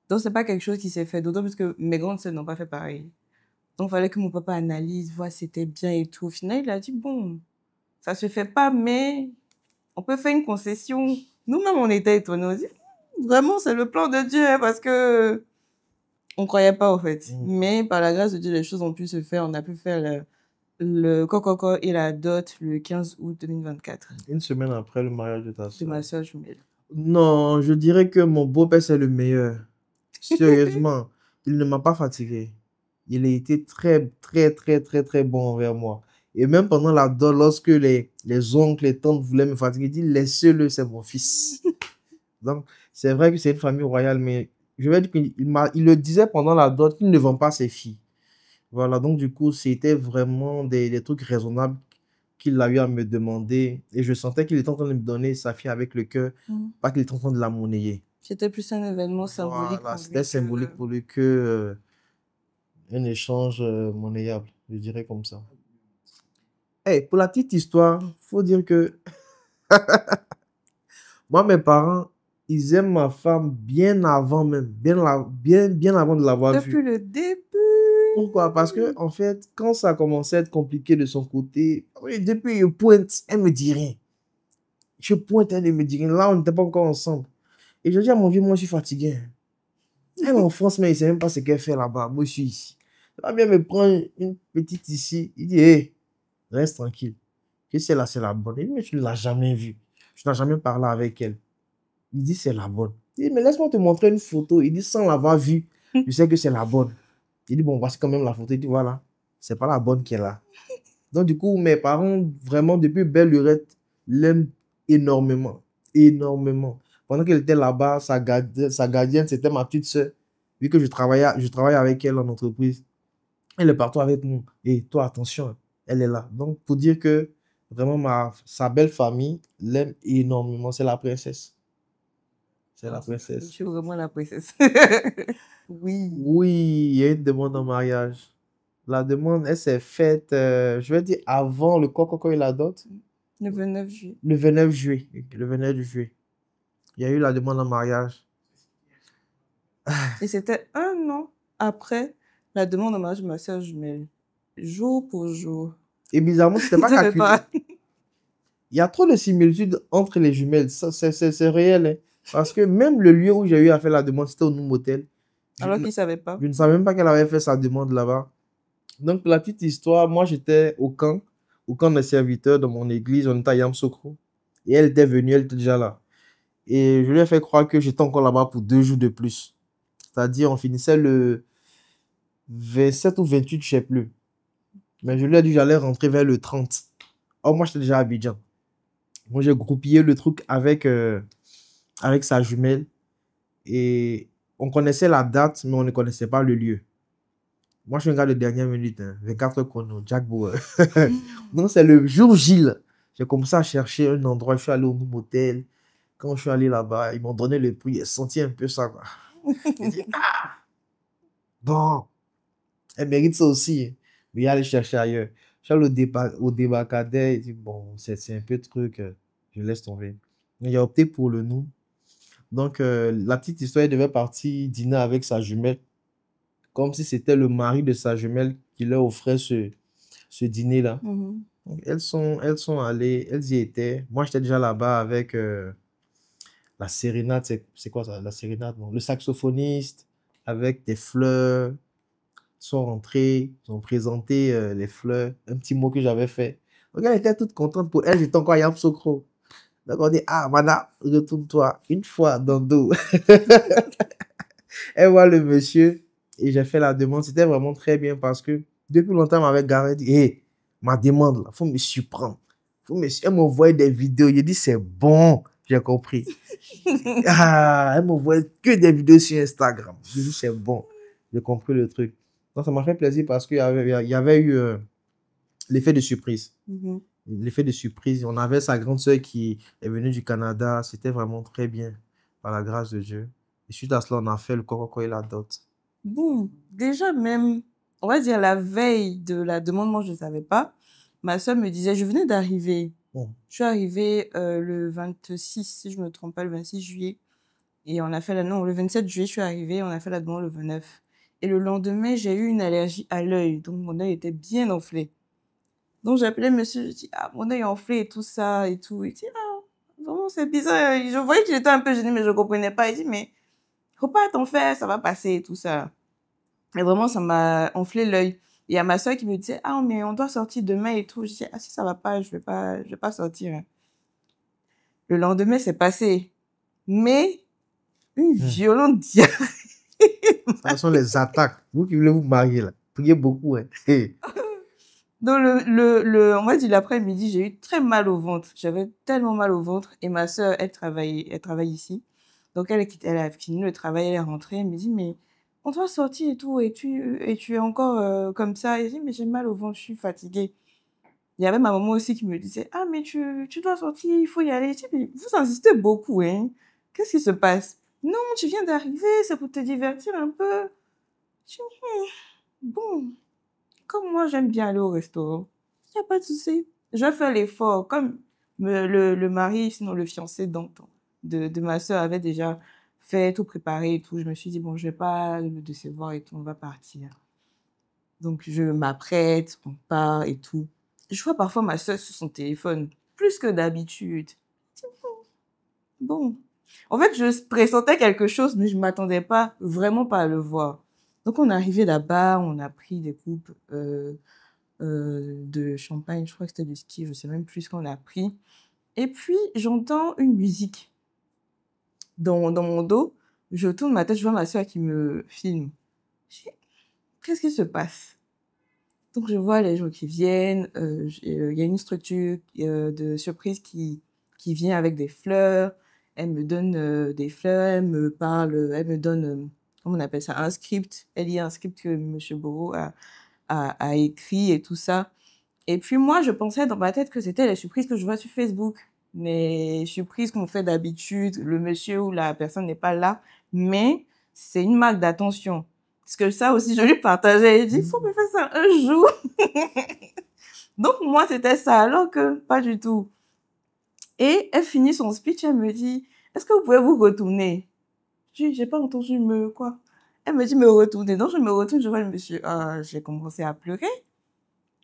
S1: Donc, c'est pas quelque chose qui s'est fait. D'autant plus que mes grandes sœurs n'ont pas fait pareil. Donc, il fallait que mon papa analyse, voit si c'était bien et tout. Au final, il a dit, bon, ça se fait pas, mais on peut faire une concession. Nous-mêmes, on était étonnés. On dit, vraiment, c'est le plan de Dieu, hein, parce que on croyait pas, en fait. Mais par la grâce de Dieu, les choses ont pu se faire. On a pu faire le coco et la dot le 15 août 2024.
S2: Une semaine après le mariage de ta soeur.
S1: De ma soeur jumelle.
S2: Non, je dirais que mon beau-père, c'est le meilleur. Sérieusement, il ne m'a pas fatigué. Il a été très, très, très, très, très bon envers moi. Et même pendant la dot, lorsque les oncles, les tantes voulaient me fatiguer, il dit, laissez-le, c'est mon fils. Donc, c'est vrai que c'est une famille royale, mais je vais dire qu'il le disait pendant la dot qu'il ne vend pas ses filles. Voilà, donc du coup, c'était vraiment des trucs raisonnables qu'il a eu à me demander. Et je sentais qu'il était en train de me donner sa fille avec le cœur, pas qu'il était en train de la monnayer.
S1: C'était plus un événement symbolique.
S2: Voilà, c'était symbolique pour lui que un échange monnayable, je dirais comme ça. Hey, pour la petite histoire, faut dire que Moi, mes parents, ils aiment ma femme bien avant même, bien avant de l'avoir
S1: Depuis
S2: vue.
S1: le début.
S2: Pourquoi? Parce que, en fait, quand ça a commencé à être compliqué de son côté, oui, depuis je pointe, elle me dit rien. Je pointe, elle ne me dit rien. Là, on n'était pas encore ensemble. Et je dis à mon vieux, moi, je suis fatigué. Elle est en France, mais il ne sait même pas ce qu'elle fait là-bas. Moi, je suis ici. Il va bien me prendre une petite ici. Il dit, hé, reste tranquille. Que celle-là, c'est la bonne. Il dit, mais tu ne l'as jamais vue. Tu n'as jamais parlé avec elle. Il dit, c'est la bonne. Il dit, mais laisse-moi te montrer une photo. Il dit, sans l'avoir vue, je sais que c'est la bonne. Il dit, bon, voici quand même la photo. Il dit, voilà, c'est pas la bonne qui est là. Donc, du coup, mes parents, vraiment, depuis belle lurette, l'aiment énormément. Énormément. Pendant qu'elle était là-bas, sa gardienne, c'était ma petite sœur. Vu que je travaillais avec elle en entreprise. Elle est partout avec nous. Et toi, attention, elle est là. Donc, pour dire que vraiment, sa belle famille l'aime énormément. C'est la princesse. C'est la
S1: Je
S2: princesse.
S1: suis vraiment la princesse. Oui.
S2: Oui, il y a une demande en mariage. La demande, elle s'est faite, je vais dire, avant le coco et la dot.
S1: Le 29 juillet.
S2: Le 29 juillet. Le 29 juillet. Il y a eu la demande en mariage.
S1: Et c'était un an après la demande en mariage de ma sœur jumelle. Jour pour jour.
S2: Et bizarrement, c'était pas
S1: Je savais
S2: calculé.
S1: pas.
S2: Il y a trop de similitudes entre les jumelles. Ça, c'est réel, hein. Parce que même le lieu où j'ai eu à faire la demande, c'était au Noum Hotel.
S1: Alors qu'ils ne savaient pas.
S2: Je ne savais même pas qu'elle avait fait sa demande là-bas. Donc, pour la petite histoire, moi, j'étais au camp des serviteurs de mon église, on était à Yamsokro. Et elle était venue, elle était déjà là. Et je lui ai fait croire que j'étais encore là-bas pour 2 jours de plus. C'est-à-dire, on finissait le 27 ou 28, je ne sais plus. Mais je lui ai dit que j'allais rentrer vers le 30. Oh, moi, j'étais déjà à Abidjan. Moi, j'ai groupillé le truc avec sa jumelle. Et on connaissait la date, mais on ne connaissait pas le lieu. Moi, je suis un gars de dernière minute, hein, 24 chrono, Jack Bauer. Donc, c'est le jour J, là. J'ai commencé à chercher un endroit. Je suis allé au Noum Hotel. Quand je suis allé là-bas, ils m'ont donné le prix. J'ai senti un peu ça, quoi. J'ai dit, ah, bon, elle mérite ça aussi, hein. Mais il allait chercher ailleurs. Je suis allé au débarcadère. Il dit, bon, c'est un peu de truc. Je laisse tomber. Mais j'ai opté pour le Noum. Donc, la petite histoire, elle devait partir dîner avec sa jumelle. Comme si c'était le mari de sa jumelle qui leur offrait ce dîner-là.
S1: Mhm.
S2: Donc, elles sont allées, elles y étaient. Moi, j'étais déjà là-bas avec la sérénade. C'est quoi ça, la sérénade? Non, le saxophoniste, avec des fleurs. Ils sont rentrés, ils ont présenté les fleurs, un petit mot que j'avais fait. Donc, elle était toute contente. Pour elle, j'étais encore à Yamsokro. Donc, on dit, ah, madame, retourne-toi une fois dans le dos. Elle voit le monsieur et j'ai fait la demande. C'était vraiment très bien parce que depuis longtemps, elle m'avait garé dit, hé, ma demande, là, faut me surprendre. Elle m'envoie des vidéos. J'ai dit, c'est bon, j'ai compris. Ah, elle m'envoie que des vidéos sur Instagram. J'ai dit, c'est bon, j'ai compris le truc. Donc, ça m'a fait plaisir parce qu'il y avait eu l'effet de surprise.
S1: Mhm.
S2: L'effet de surprise. On avait sa grande sœur qui est venue du Canada. C'était vraiment très bien, par la grâce de Dieu. Et suite à cela, on a fait le coco et la dot.
S1: Bon, déjà même, on va dire la veille de la demande, moi je ne savais pas. Ma soeur me disait, je venais d'arriver.
S2: Bon.
S1: Je suis arrivée le 26, si je ne me trompe pas, le 26 juillet. Et on a fait le 27 juillet, je suis arrivée, on a fait la demande le 29. Et le lendemain, j'ai eu une allergie à l'œil. Donc mon œil était bien enflé. Donc j'ai appelé monsieur, je dis, ah, mon œil enflé et tout ça et tout. Il dit, ah, vraiment c'est bizarre. Je voyais qu'il était un peu gêné, mais je ne comprenais pas. Il dit, mais faut pas t'en faire, ça va passer et tout ça. Et vraiment, ça m'a enflé l'œil. Il y a ma soeur qui me disait, ah, mais on doit sortir demain et tout. Je dis, ah, si ça va pas, je vais pas sortir. Le lendemain, c'est passé. Mais, une violente diarrhée.
S2: Ça sont les attaques. Vous qui voulez vous marier, là, priez beaucoup, hein. Hey.
S1: Donc, on va dire l'après-midi, j'ai eu très mal au ventre. J'avais tellement mal au ventre. Et ma soeur, elle travaille ici. Donc, elle a fini le travail, elle est rentrée. Elle me dit, mais on doit sortir et tout. Et tu es encore comme ça. Et je dis, mais j'ai mal au ventre, je suis fatiguée. Il y avait ma maman aussi qui me disait, ah, mais tu dois sortir, il faut y aller. Je dis, mais vous insistez beaucoup, hein. Qu'est-ce qui se passe? Non, tu viens d'arriver, c'est pour te divertir un peu. Je dis, bon, comme moi, j'aime bien aller au restaurant. Il n'y a pas de souci. Je vais faire l'effort. Comme Le mari, sinon le fiancé de ma sœur avait déjà fait tout préparé et tout. Je me suis dit, bon, je vais pas le décevoir et tout, on va partir. Donc, je m'apprête, on part et tout. Je vois parfois ma sœur sur son téléphone, plus que d'habitude. Bon. En fait, je pressentais quelque chose, mais je m'attendais pas, vraiment pas à le voir. Donc, on est arrivé là-bas, on a pris des coupes de champagne, je crois que c'était du ski, je sais même plus ce qu'on a pris. Et puis, j'entends une musique dans mon dos. Je tourne ma tête, je vois ma sœur qui me filme. Je dis, qu'est-ce qui se passe? Donc, je vois les gens qui viennent. Il y a une structure de surprise qui vient avec des fleurs. Elle me donne des fleurs, elle me parle, elle me donne, comment on appelle ça, un script. Elle lit un script que M. Bourreau a écrit et tout ça. Et puis moi, je pensais dans ma tête que c'était les surprises que je vois sur Facebook. Les surprises qu'on fait d'habitude, le monsieur ou la personne n'est pas là, mais c'est une marque d'attention. Parce que ça aussi, je lui partageais. Il dit, il faut me faire ça un jour. Donc moi, c'était ça, alors que pas du tout. Et elle finit son speech, elle me dit, est-ce que vous pouvez vous retourner? Je dis, j'ai pas entendu quoi. Elle me dit, me retourner. Donc je me retourne, je vois le monsieur. J'ai commencé à pleurer.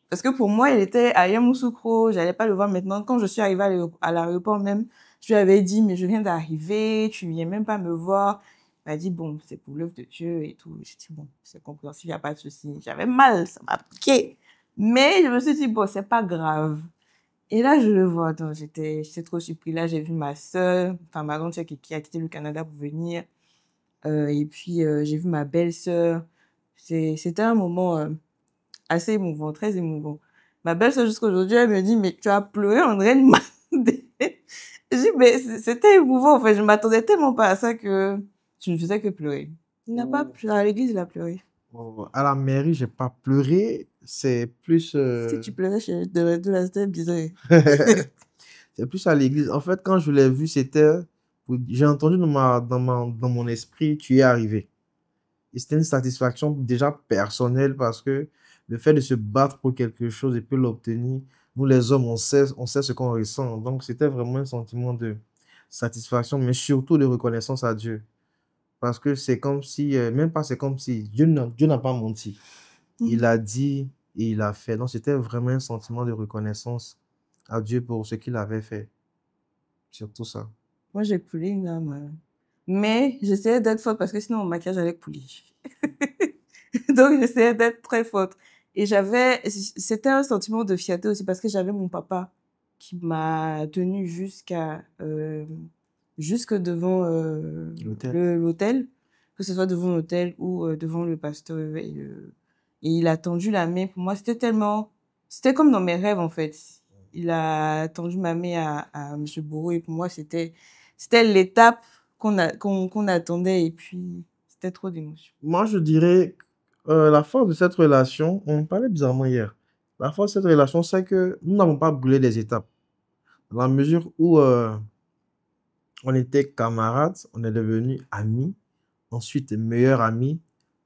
S1: Parce que pour moi, il était à Yamoussoukro, j'allais pas le voir maintenant. Quand je suis arrivée à l'aéroport même, je lui avais dit, mais je viens d'arriver, tu viens même pas me voir. Il m'a dit, bon, c'est pour l'œuvre de Dieu et tout. J'ai dit, bon, c'est compréhensible, il n'y a pas de souci. J'avais mal, ça m'a piqué. Mais je me suis dit, bon, c'est pas grave. Et là, je le vois, donc j'étais trop surpris. Là, j'ai vu ma sœur, enfin ma grande sœur qui a quitté le Canada pour venir. Et puis, j'ai vu ma belle-sœur. C'était un moment assez émouvant, très émouvant. Ma belle-sœur, jusqu'à aujourd'hui, elle me dit, mais tu as pleuré, André m'a dit, mais c'était émouvant, en fait. Je m'attendais tellement pas à ça que je ne faisais que pleurer. Il n'a pas pleuré. À l'église, il a pleuré.
S2: À la mairie, j'ai pas pleuré. C'est plus.
S1: Si tu pleurais de la tête, disais.
S2: C'est plus à l'église. En fait, quand je l'ai vu, c'était. J'ai entendu dans mon esprit, tu es arrivé. Et c'était une satisfaction déjà personnelle parce que le fait de se battre pour quelque chose et puis l'obtenir, nous les hommes, on sait ce qu'on ressent. Donc, c'était vraiment un sentiment de satisfaction, mais surtout de reconnaissance à Dieu. Parce que c'est comme si, même pas c'est comme si, Dieu n'a pas menti. Il a dit et il a fait. Donc, c'était vraiment un sentiment de reconnaissance à Dieu pour ce qu'il avait fait. Surtout ça.
S1: Moi, j'ai coulé une larme. Mais j'essayais d'être forte parce que sinon, mon maquillage allait couler. Donc, j'essayais d'être très forte. Et c'était un sentiment de fierté aussi parce que j'avais mon papa qui m'a tenue jusque devant l'hôtel, que ce soit devant l'hôtel ou devant le pasteur. Et il a tendu la main. Pour moi, c'était comme dans mes rêves, en fait. Il a tendu ma main à M. Bourreau et pour moi, c'était l'étape qu'on attendait et puis c'était trop d'émotions.
S2: Moi, je dirais la force de cette relation, on en parlait bizarrement hier. La force de cette relation, c'est que nous n'avons pas brûlé les étapes. Dans la mesure où on était camarades, on est devenus amis, ensuite meilleurs amis,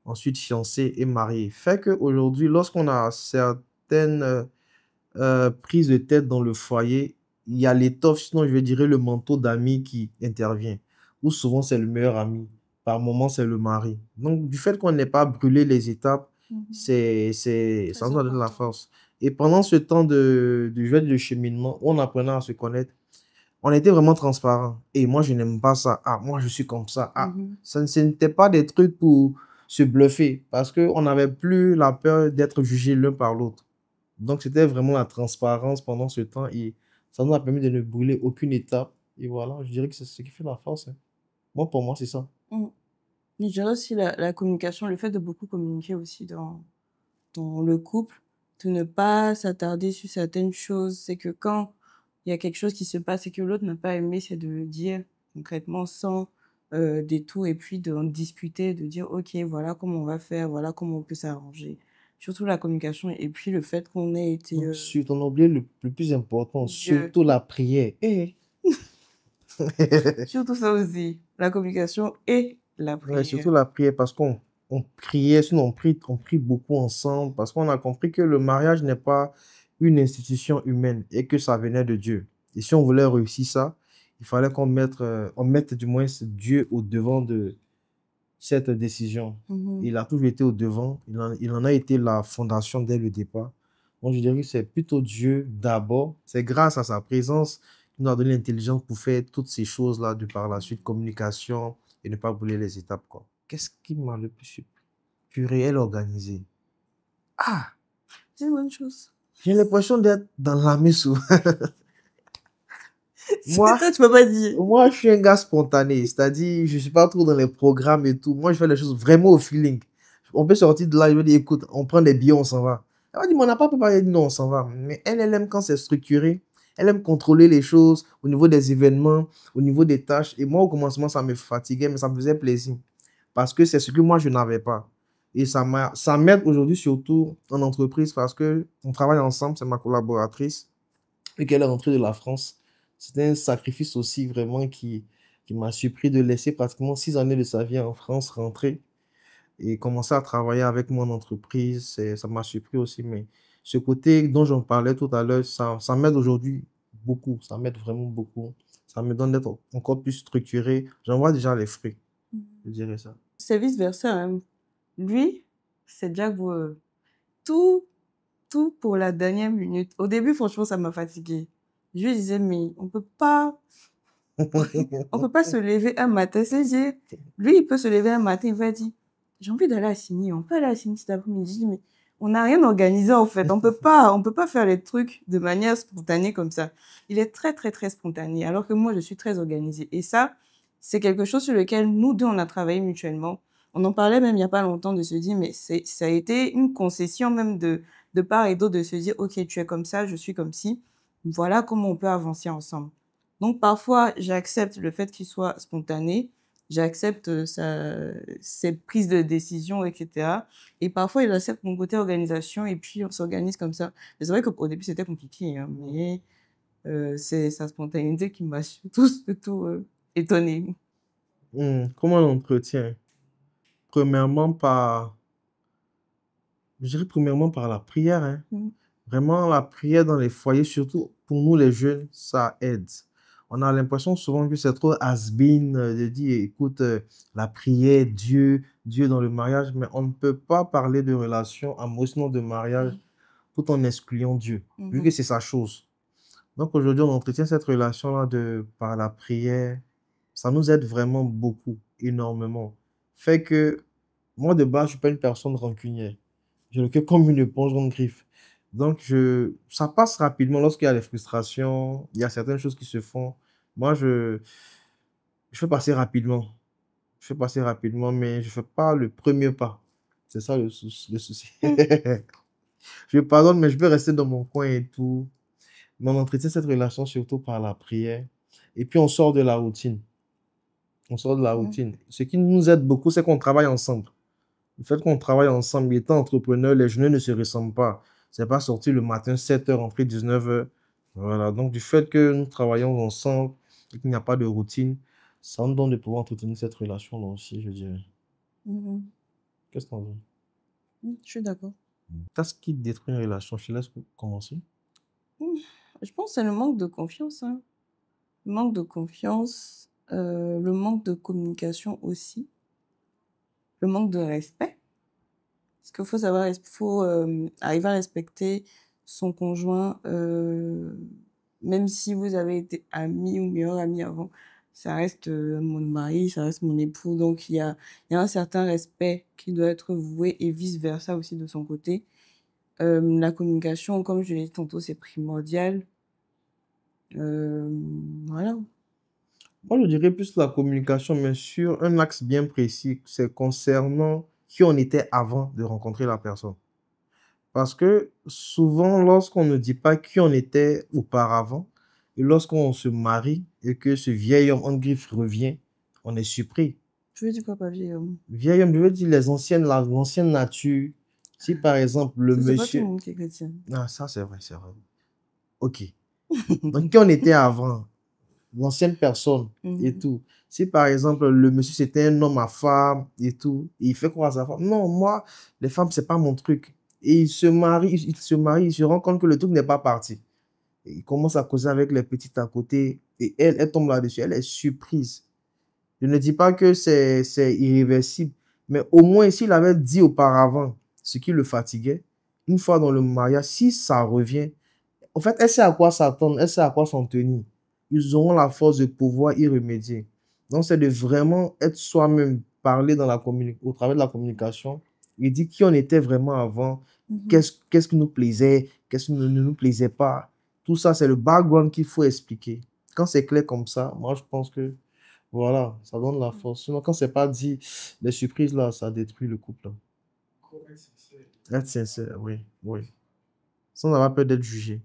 S2: ensuite fiancés et mariés. Fait qu'aujourd'hui, lorsqu'on a certaines prises de tête dans le foyer, il y a l'étoffe, sinon je vais dire le manteau d'amis qui intervient. Ou souvent c'est le meilleur ami, par moment c'est le mari. Donc du fait qu'on n'ait pas brûlé les étapes, ça nous donne de la force. Et pendant ce temps de cheminement, on apprenait à se connaître. On était vraiment transparent. Et moi, je n'aime pas ça. Ah, moi, je suis comme ça. Ah, ce n'était pas des trucs pour se bluffer parce qu'on n'avait plus la peur d'être jugé l'un par l'autre. Donc, c'était vraiment la transparence pendant ce temps et ça nous a permis de ne brûler aucune étape. Et voilà, je dirais que c'est ce qui fait la force. Hein. Moi, pour moi, c'est ça.
S1: Je dirais aussi la communication, le fait de beaucoup communiquer aussi dans le couple, de ne pas s'attarder sur certaines choses. C'est que quand il y a quelque chose qui se passe et que l'autre n'a pas aimé, c'est de le dire concrètement sans détour et puis d'en discuter, de dire ok, voilà comment on va faire, voilà comment on peut s'arranger. Surtout la communication et puis le fait qu'on ait été...
S2: Surtout, on a oublié le plus important, surtout la prière.
S1: Surtout ça aussi, la communication et la prière.
S2: Ouais, surtout la prière parce qu'on priait, sinon on prie beaucoup ensemble parce qu'on a compris que le mariage n'est pas une institution humaine et que ça venait de Dieu. Et si on voulait réussir ça, il fallait on mette du moins Dieu au devant de cette décision. Il a toujours été au devant. Il en a été la fondation dès le départ. Moi, je dirais que c'est plutôt Dieu d'abord. C'est grâce à sa présence qu'il nous a donné l'intelligence pour faire toutes ces choses-là, de par la suite, communication et ne pas brûler les étapes, quoi. Qu'est-ce qui m'a le plus purée, elle organisée? Ah,
S1: C'est une bonne chose.
S2: j'ai l'impression d'être dans la maison. Moi,
S1: Toi, tu peux pas dire.
S2: moi, je suis un gars spontané, c'est-à-dire, je suis pas trop dans les programmes et tout. Moi, je fais les choses vraiment au feeling. On peut sortir de là, je vais dire, écoute, on prend des billets, on s'en va. Elle m'a dit, mais on n'a pas préparé, elle dit, non, on s'en va. Mais elle aime quand c'est structuré. Elle aime contrôler les choses au niveau des événements, au niveau des tâches. Et moi, au commencement, ça me fatiguait, mais ça me faisait plaisir. Parce que c'est ce que moi, je n'avais pas. Et ça m'aide aujourd'hui, surtout en entreprise, parce que on travaille ensemble, c'est ma collaboratrice, et qu'elle est rentrée de la France. C'était un sacrifice aussi vraiment qui m'a surpris de laisser pratiquement 6 années de sa vie en France rentrer et commencer à travailler avec moi en entreprise. Ça m'a surpris aussi, mais ce côté dont j'en parlais tout à l'heure, ça m'aide aujourd'hui beaucoup. Ça m'aide vraiment beaucoup. Ça me donne d'être encore plus structuré. J'en vois déjà les fruits, je dirais ça.
S1: C'est vice-versa, hein. Lui, c'est Jack Bauer. Tout pour la dernière minute. Au début, franchement, ça m'a fatiguée. Je lui disais, mais on peut pas se lever un matin. Lui, il peut se lever un matin, il va dire, j'ai envie d'aller à Sydney. On peut aller à Sydney cet après-midi, mais on n'a rien organisé, en fait. On peut pas faire les trucs de manière spontanée comme ça. Il est très, très, très spontané, alors que moi, je suis très organisée. Et ça, c'est quelque chose sur lequel nous deux, on a travaillé mutuellement. On en parlait même il n'y a pas longtemps de se dire, mais ça a été une concession même de part et d'autre de se dire, OK, tu es comme ça, je suis comme ci. Voilà comment on peut avancer ensemble. Donc, parfois, j'accepte le fait qu'il soit spontané. J'accepte ses prises de décision, etc. Et parfois, il accepte mon côté organisation et puis on s'organise comme ça. Mais c'est vrai qu'au début, c'était compliqué, hein, mais c'est sa spontanéité qui m'a surtout étonnée.
S2: Comment l'entretien? Je dirais premièrement par la prière, hein. Vraiment, la prière dans les foyers, surtout pour nous les jeunes, ça aide. On a l'impression souvent que c'est trop has-been de dire, écoute, la prière, Dieu dans le mariage, mais on ne peut pas parler de relation amoureuse, non de mariage, tout en excluant Dieu, vu que c'est sa chose. Donc aujourd'hui, on entretient cette relation-là par la prière. Ça nous aide vraiment beaucoup, énormément. Fait que moi, de base, je ne suis pas une personne rancunière. J'ai le cœur comme une éponge en griffe. Donc, ça passe rapidement lorsqu'il y a des frustrations, il y a certaines choses qui se font. Moi, je fais passer rapidement. Je fais passer rapidement, mais je ne fais pas le premier pas. C'est ça le souci. Je pardonne, mais je peux rester dans mon coin et tout. Mais on entretient cette relation surtout par la prière. Et puis, on sort de la routine. On sort de la routine. Ce qui nous aide beaucoup, c'est qu'on travaille ensemble. Le fait qu'on travaille ensemble, étant entrepreneur, les journées ne se ressemblent pas. C'est pas sortir le matin 7h, rentrer 19h. Voilà. Donc, du fait que nous travaillons ensemble et qu'il n'y a pas de routine, ça nous donne de pouvoir entretenir cette relation-là aussi, je dirais. Qu'est-ce que t'en dis?
S1: Je suis d'accord.
S2: Qu'est-ce qui détruit une relation? Je te laisse commencer.
S1: Je pense que c'est le manque de confiance, hein. Le manque de confiance, le manque de communication aussi, le manque de respect. Parce qu'il faut savoir, il faut arriver à respecter son conjoint, même si vous avez été amis ou meilleurs amis avant, ça reste mon mari, ça reste mon époux. Donc, il y a un certain respect qui doit être voué et vice-versa aussi de son côté. La communication, comme je l'ai dit tantôt, c'est primordial. Voilà.
S2: Moi, je dirais plus la communication, mais sur un axe bien précis, c'est concernant qui on était avant de rencontrer la personne. Parce que souvent, lorsqu'on ne dit pas qui on était auparavant, et lorsqu'on se marie et que ce vieil homme en griffe revient, on est surpris.
S1: Tu veux dire quoi par vieil homme?
S2: Vieil homme, je veux dire l'ancienne nature. Si par exemple, le
S1: C'est pas tout
S2: monsieur...
S1: le monde qui est chrétien.
S2: Ah, ça c'est vrai, c'est vrai. Ok. Donc, qui on était avant, l'ancienne personne et tout. Si par exemple, le monsieur c'était un homme à femme et tout, et il fait quoi à sa femme? Non, moi, les femmes, c'est pas mon truc. Et il se marie, il se rend compte que le truc n'est pas parti. Il commence à causer avec les petites à côté. Et elle tombe là-dessus. Elle est surprise. Je ne dis pas que c'est irréversible, mais au moins s'il avait dit auparavant ce qui le fatiguait, une fois dans le mariage, si ça revient, en fait, elle sait à quoi s'attendre, elle sait à quoi s'en tenir. Ils auront la force de pouvoir y remédier. Donc, c'est de vraiment être soi-même, parler au travers de la communication, et dire qui on était vraiment avant, qu'est-ce qui nous plaisait, qu'est-ce qui ne nous plaisait pas. Tout ça, c'est le background qu'il faut expliquer. Quand c'est clair comme ça, moi, je pense que voilà, ça donne la force. Sinon, quand c'est pas dit, les surprises là, ça détruit le couple, là. Être sincère, oui, oui. Sans avoir peur d'être jugé.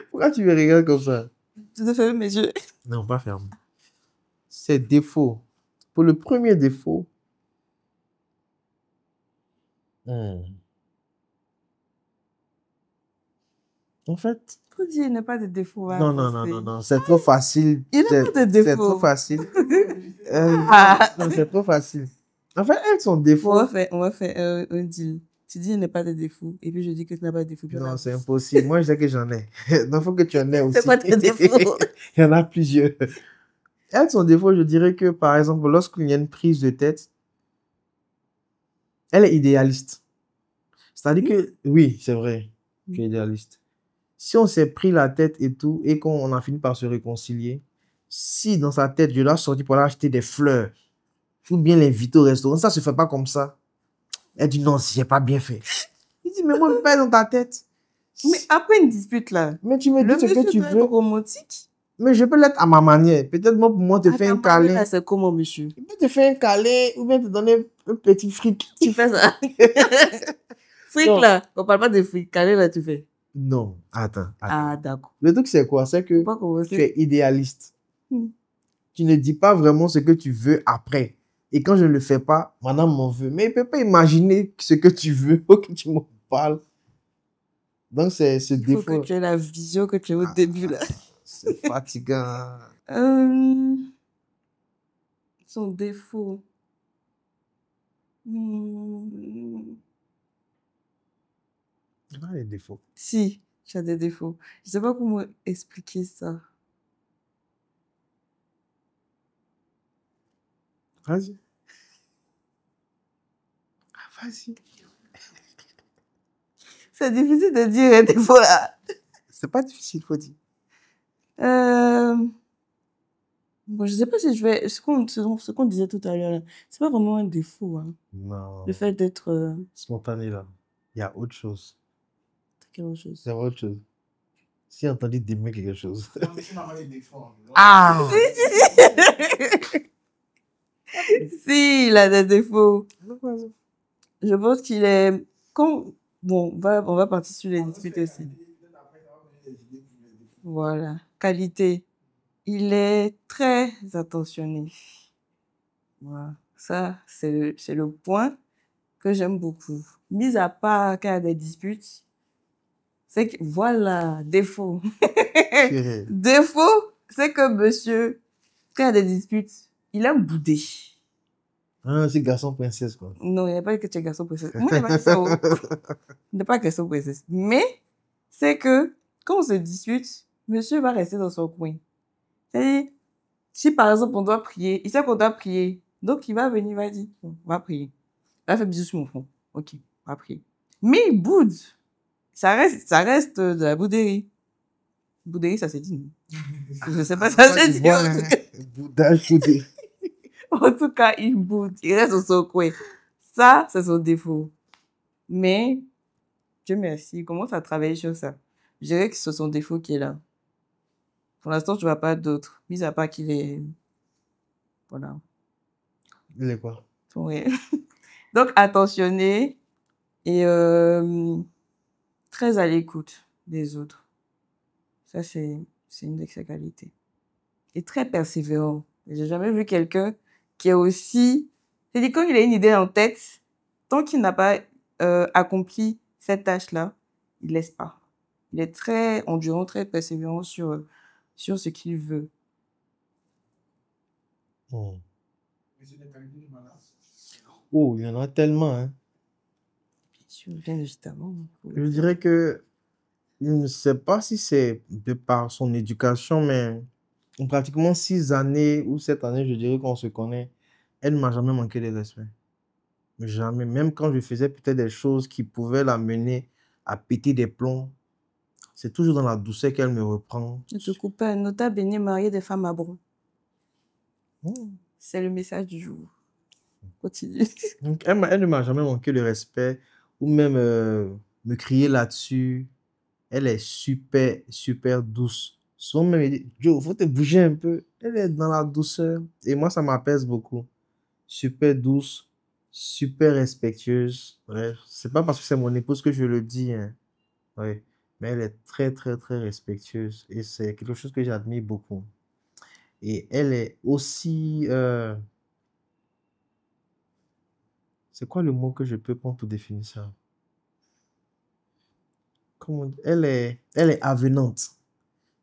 S2: Pourquoi tu me regardes comme ça?
S1: Tout à fait, mes yeux.
S2: Non, pas ferme. C'est défaut. Pour le premier défaut, en fait,
S1: Faut dire, il n'y a pas de défaut.
S2: non, non, non, non, non, c'est trop facile.
S1: Il n'y a pas de
S2: C'est trop
S1: défaut.
S2: facile.
S1: Ah.
S2: Non, c'est trop facile. En fait, elle, son défaut.
S1: On va faire un deal. Tu dis, il n'y a pas de défaut. Et puis, je dis que tu n'as pas de défaut.
S2: Non, c'est impossible. Moi, je sais que j'en ai. Donc, il faut que tu en aies aussi.
S1: C'est quoi tes défauts?
S2: Il y en a plusieurs. Elle, son défaut, je dirais que, par exemple, lorsqu'il y a une prise de tête, elle est idéaliste. C'est-à-dire que, oui, c'est vrai, tu es idéaliste. Si on s'est pris la tête et tout, et qu'on a fini par se réconcilier, si dans sa tête, je dois sortir pour aller acheter des fleurs, ou bien l'inviter au restaurant, ça se fait pas comme ça. Elle dit non, j'ai pas bien fait. Il dit, mais moi, je pas dans ta tête.
S1: Mais après une dispute là,
S2: Mais tu me dis ce que tu veux.
S1: Romantique.
S2: Mais je peux l'être à ma manière. Peut-être moi, pour moi, te faire un câlin.
S1: C'est comment, monsieur?
S2: Je peux te faire un câlin ou bien te donner un petit fric.
S1: Tu fais ça? Fric
S2: Non.
S1: là, on parle pas de fric. Câlin là, tu fais.
S2: Non, attends.
S1: Ah, d'accord.
S2: Le truc, c'est quoi? C'est que
S1: Faut pas commencer.
S2: tu es idéaliste.
S1: Hmm.
S2: Tu ne dis pas vraiment ce que tu veux après. Et quand je ne le fais pas, madame m'en veut. Mais il ne peut pas imaginer ce que tu veux ou que tu m'en parles. Donc, c'est ce
S1: Il faut
S2: défaut.
S1: que tu aies la vision que tu as au début là.
S2: C'est fatigant.
S1: Son défaut. Hmm.
S2: Ah, les défauts.
S1: Si, tu as des défauts. Je sais pas comment expliquer ça.
S2: Vas-y. Ah, vas-y.
S1: C'est difficile de dire un défaut là.
S2: C'est pas difficile, faut dire.
S1: Bon, je sais pas si je vais. Ce qu'on disait tout à l'heure, là, c'est pas vraiment un défaut. Hein.
S2: Non.
S1: Le fait d'être.
S2: Spontané, là. Il y a autre chose.
S1: Quelque chose.
S2: C'est autre chose. Si j'ai entendu d'aimer quelque chose.
S1: Ah! Si, il a des défauts. Je pense qu'il est. Bon, on va partir sur les disputes aussi. Voilà. Qualité. Il est très attentionné. Voilà. Ça, c'est le point que j'aime beaucoup. Mis à part quand il y a des disputes, c'est que, voilà, défaut. Défaut, c'est que monsieur, quand il y a des disputes, il aime bouder.
S2: Ah, c'est garçon princesse, quoi.
S1: Non, il n'y a pas que tu es garçon princesse. Moi, il n'y a pas que ça. Il n'y a pas garçon princesse. Mais, c'est que, quand on se dispute, monsieur va rester dans son coin. C'est-à-dire, si par exemple on doit prier, il sait qu'on doit prier. Donc il va venir, il va dire, bon, on va prier. Il va faire bisous sur mon front. Ok, on va prier. Mais il boude. Ça reste de la bouderie. Bouderie, ça se dit. Je sais pas, ça se dit.
S2: Boudage, boudé.
S1: En tout cas, il boude. Il reste dans son coin. Ça, c'est son défaut. Mais, Dieu merci, il commence à travailler sur ça. Je dirais que c'est son défaut qui est là. Pour l'instant, je vois pas d'autres. Mis à part qu'il est... Voilà.
S2: Il est quoi?
S1: Ouais. Donc, attentionné et très à l'écoute des autres. Ça, c'est une de ses qualités. Et très persévérant. J'ai jamais vu quelqu'un qui est aussi... C'est-à-dire, quand il a une idée en tête, tant qu'il n'a pas accompli cette tâche-là, il laisse pas. Il est très endurant, très persévérant sur ce qu'il veut.
S2: Oh, il y en a tellement, hein.
S1: Tu viens juste avant.
S2: Je dirais que je ne sais pas si c'est de par son éducation, mais en pratiquement 6 années ou 7 années, je dirais qu'on se connaît, elle ne m'a jamais manqué de respect. Jamais. Même quand je faisais peut-être des choses qui pouvaient l'amener à péter des plombs, c'est toujours dans la douceur qu'elle me reprend.
S1: Je te coupe pas. Nota bene marier des femmes à bron.
S2: Hmm.
S1: C'est le message du jour. Continue.
S2: Donc, elle ne m'a jamais manqué de respect ou même me crier là-dessus. Elle est super, super douce. Souvent même, elle dit, Joe, faut te bouger un peu. Elle est dans la douceur. Et moi, ça m'apaise beaucoup. Super douce, super respectueuse. Bref, c'est pas parce que c'est mon épouse que je le dis, hein. Ouais. Mais elle est très, très, très respectueuse. Et c'est quelque chose que j'admire beaucoup. Et elle est aussi... c'est quoi le mot que je peux prendre pour définir ça? Elle est avenante.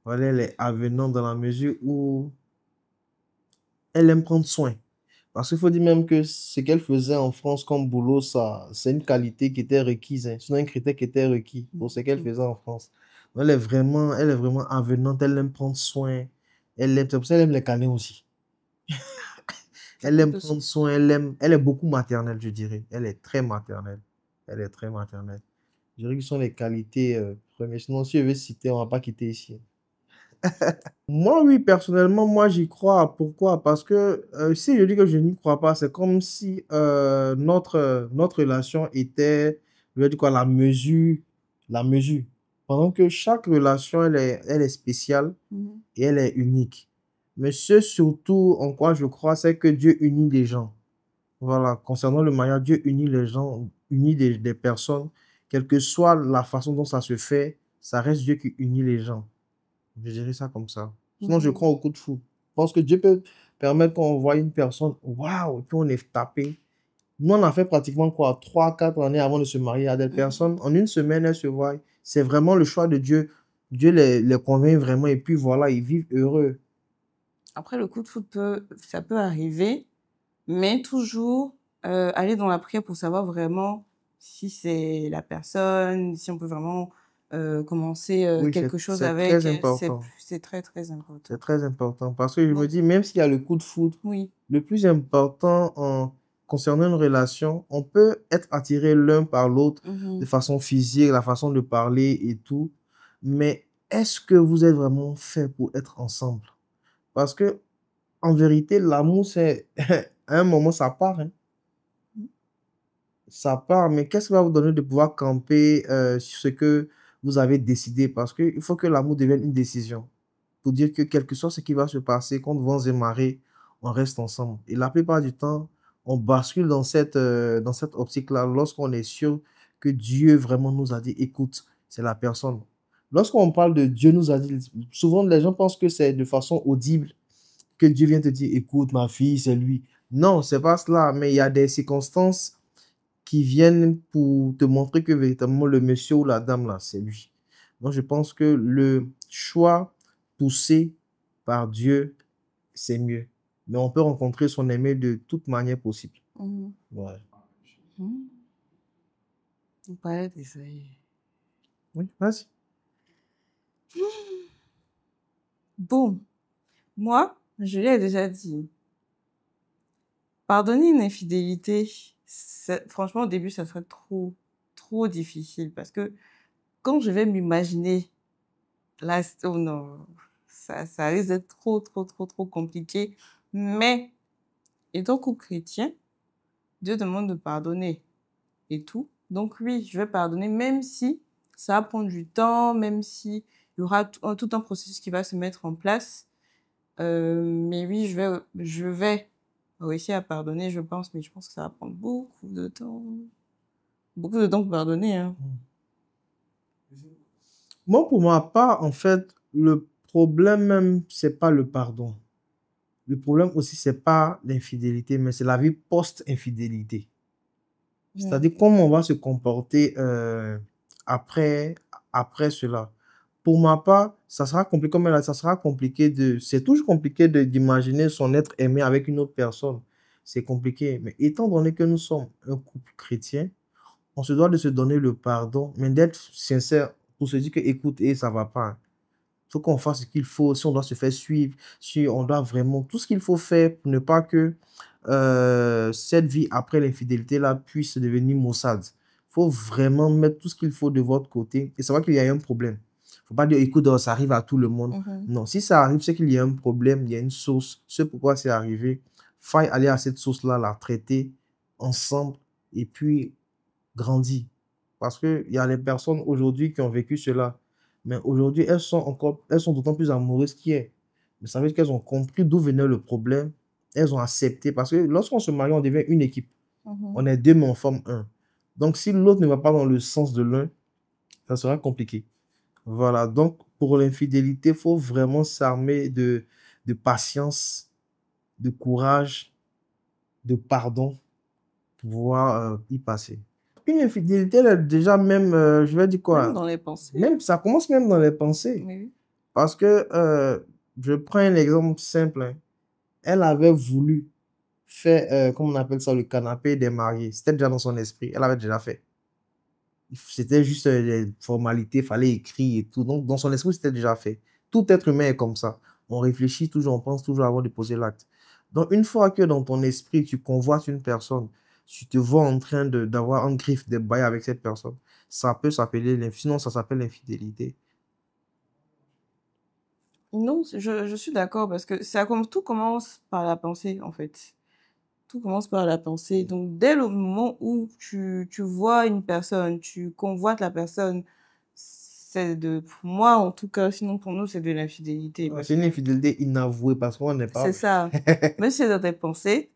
S2: Voilà, elle est avenante dans la mesure où elle aime prendre soin. Parce qu'il faut dire même que ce qu'elle faisait en France comme boulot, ça, c'est une qualité qui était requise, hein. C'est un critère qui était requis pour ce qu'elle faisait en France. Donc, elle est vraiment avenante, elle aime prendre soin. C'est pour ça qu'elle aime les câlins aussi. Elle aime prendre soin, elle est beaucoup maternelle, je dirais. Elle est très maternelle. Elle est très maternelle. Je dirais que ce sont les qualités premières. Sinon, si je veux citer, on ne va pas quitter ici. Moi, oui, personnellement, moi, j'y crois. Pourquoi? Parce que si je dis que je n'y crois pas, c'est comme si notre relation était, je vais dire quoi, la mesure, la mesure. Pendant que chaque relation, elle est spéciale et elle est unique. Mais ce surtout en quoi je crois, c'est que Dieu unit les gens. Voilà, concernant le mariage, Dieu unit les gens, unit des personnes, quelle que soit la façon dont ça se fait, ça reste Dieu qui unit les gens. Je dirais ça comme ça. Sinon, je crois au coup de fou. Je pense que Dieu peut permettre qu'on voit une personne, waouh, et puis on est tapé. Nous, on a fait pratiquement quoi, 3, 4 années avant de se marier à des personnes. En une semaine, elles se voient. C'est vraiment le choix de Dieu. Dieu les convainc vraiment, et puis voilà, ils vivent heureux.
S1: Après, le coup de foudre, ça peut arriver, mais toujours aller dans la prière pour savoir vraiment si c'est la personne, si on peut vraiment commencer
S2: Oui,
S1: quelque chose
S2: c'est
S1: avec
S2: très
S1: elle.
S2: important.
S1: C'est très, très important.
S2: C'est très important. Parce que je me
S1: Donc,
S2: dis, même s'il y a le coup de foudre,
S1: oui.
S2: le plus important concernant une relation, on peut être attiré l'un par l'autre de façon physique, la façon de parler et tout. Mais est-ce que vous êtes vraiment fait pour être ensemble? Parce que, en vérité, l'amour, c'est, à un moment, ça part, hein. Ça part, mais qu'est-ce qui va vous donner de pouvoir camper sur ce que vous avez décidé? Parce qu'il faut que l'amour devienne une décision. Pour dire que quel que soit ce qui va se passer, quand vents et marées, on reste ensemble. Et la plupart du temps, on bascule dans cette optique-là lorsqu'on est sûr que Dieu vraiment nous a dit, écoute, c'est la personne. Lorsqu'on parle de Dieu nous a dit, souvent les gens pensent que c'est de façon audible que Dieu vient te dire, écoute, ma fille, c'est lui. Non, c'est pas cela, mais il y a des circonstances qui viennent pour te montrer que véritablement le monsieur ou la dame là, c'est lui. Donc je pense que le choix poussé par Dieu, c'est mieux. Mais on peut rencontrer son aimé de toute manière possible. Ouais.
S1: On parlait d'essayer.
S2: Oui, vas-y.
S1: Bon, moi, je l'ai déjà dit. Pardonner une infidélité, franchement, au début, ça serait trop, trop difficile. Parce que quand je vais m'imaginer, là, oh non, ça risque d'être trop, trop, trop, trop compliqué. Mais, étant couple chrétien, Dieu demande de pardonner et tout. Donc oui, je vais pardonner, même si ça va prendre du temps, même si il y aura tout un processus qui va se mettre en place. Mais oui, je vais réussir à pardonner, je pense, mais je pense que ça va prendre beaucoup de temps. Beaucoup de temps pour pardonner, hein.
S2: Moi, pour ma part, en fait, le problème même, c'est pas le pardon. Le problème aussi, c'est pas l'infidélité, mais c'est la vie post-infidélité. C'est-à-dire comment on va se comporter après cela. Pour ma part, ça sera compliqué, comme elle a dit, ça sera compliqué c'est toujours compliqué d'imaginer son être aimé avec une autre personne. C'est compliqué. Mais étant donné que nous sommes un couple chrétien, on se doit de se donner le pardon, mais d'être sincère pour se dire que, écoute, ça va pas. Il faut qu'on fasse ce qu'il faut, si on doit se faire suivre, si on doit vraiment, tout ce qu'il faut faire pour ne pas que cette vie après l'infidélité là puisse devenir maussade. Il faut vraiment mettre tout ce qu'il faut de votre côté et savoir qu'il y a un problème. Il ne faut pas dire, écoute, ça arrive à tout le monde. Non, si ça arrive, c'est qu'il y a un problème, il y a une source. C'est pourquoi c'est arrivé. Faille aller à cette source-là, la traiter ensemble et puis grandir. Parce qu'il y a des personnes aujourd'hui qui ont vécu cela. Mais aujourd'hui, elles sont d'autant plus amoureuses qu'hier. Mais ça veut dire qu'elles ont compris d'où venait le problème. Elles ont accepté. Parce que lorsqu'on se marie, on devient une équipe. On est deux, mais on forme un. Donc, si l'autre ne va pas dans le sens de l'un, ça sera compliqué. Voilà. Donc, pour l'infidélité, il faut vraiment s'armer de patience, de courage, de pardon pour pouvoir y passer. Une infidélité, elle est déjà même, je vais dire quoi?
S1: Même dans les pensées.
S2: Même, ça commence même dans les pensées.
S1: Oui.
S2: Parce que, je prends un exemple simple. Hein. Elle avait voulu faire, comment on appelle ça, le canapé des mariés. C'était déjà dans son esprit. Elle avait déjà fait. C'était juste des formalités, il fallait écrire et tout. Donc, dans son esprit, c'était déjà fait. Tout être humain est comme ça. On réfléchit toujours, on pense toujours avant de poser l'acte. Donc, une fois que dans ton esprit, tu convoites une personne, tu te vois en train d'avoir un griffe, de bail avec cette personne, ça peut s'appeler, sinon ça s'appelle l'infidélité.
S1: Non, je suis d'accord parce que tout commence par la pensée, en fait. Tout commence par la pensée. Donc, dès le moment où tu vois une personne, tu convoites la personne, pour moi, en tout cas, sinon pour nous, c'est de l'infidélité.
S2: C'est une infidélité inavouée parce qu'on n'est pas...
S1: C'est ça. Même si c'est dans tes pensées,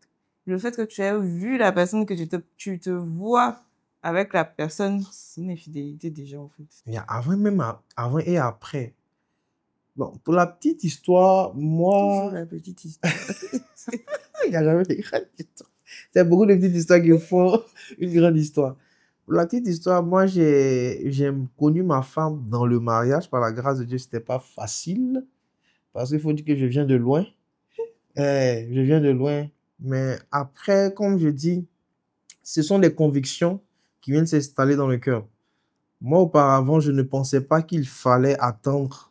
S1: le fait que tu aies vu la personne, que tu te vois avec la personne, c'est une infidélité déjà, en fait.
S2: Il y a avant et après. Bon, pour la petite histoire, moi...
S1: Toujours la petite histoire.
S2: Il n'y a jamais de grande histoire. C'est beaucoup de petites histoires qui font une grande histoire. Pour la petite histoire, moi, j'ai connu ma femme dans le mariage. Par la grâce de Dieu, c'était pas facile. Parce qu'il faut dire que je viens de loin. Je viens de loin. Mais après, comme je dis, ce sont des convictions qui viennent s'installer dans le cœur. Moi, auparavant, je ne pensais pas qu'il fallait attendre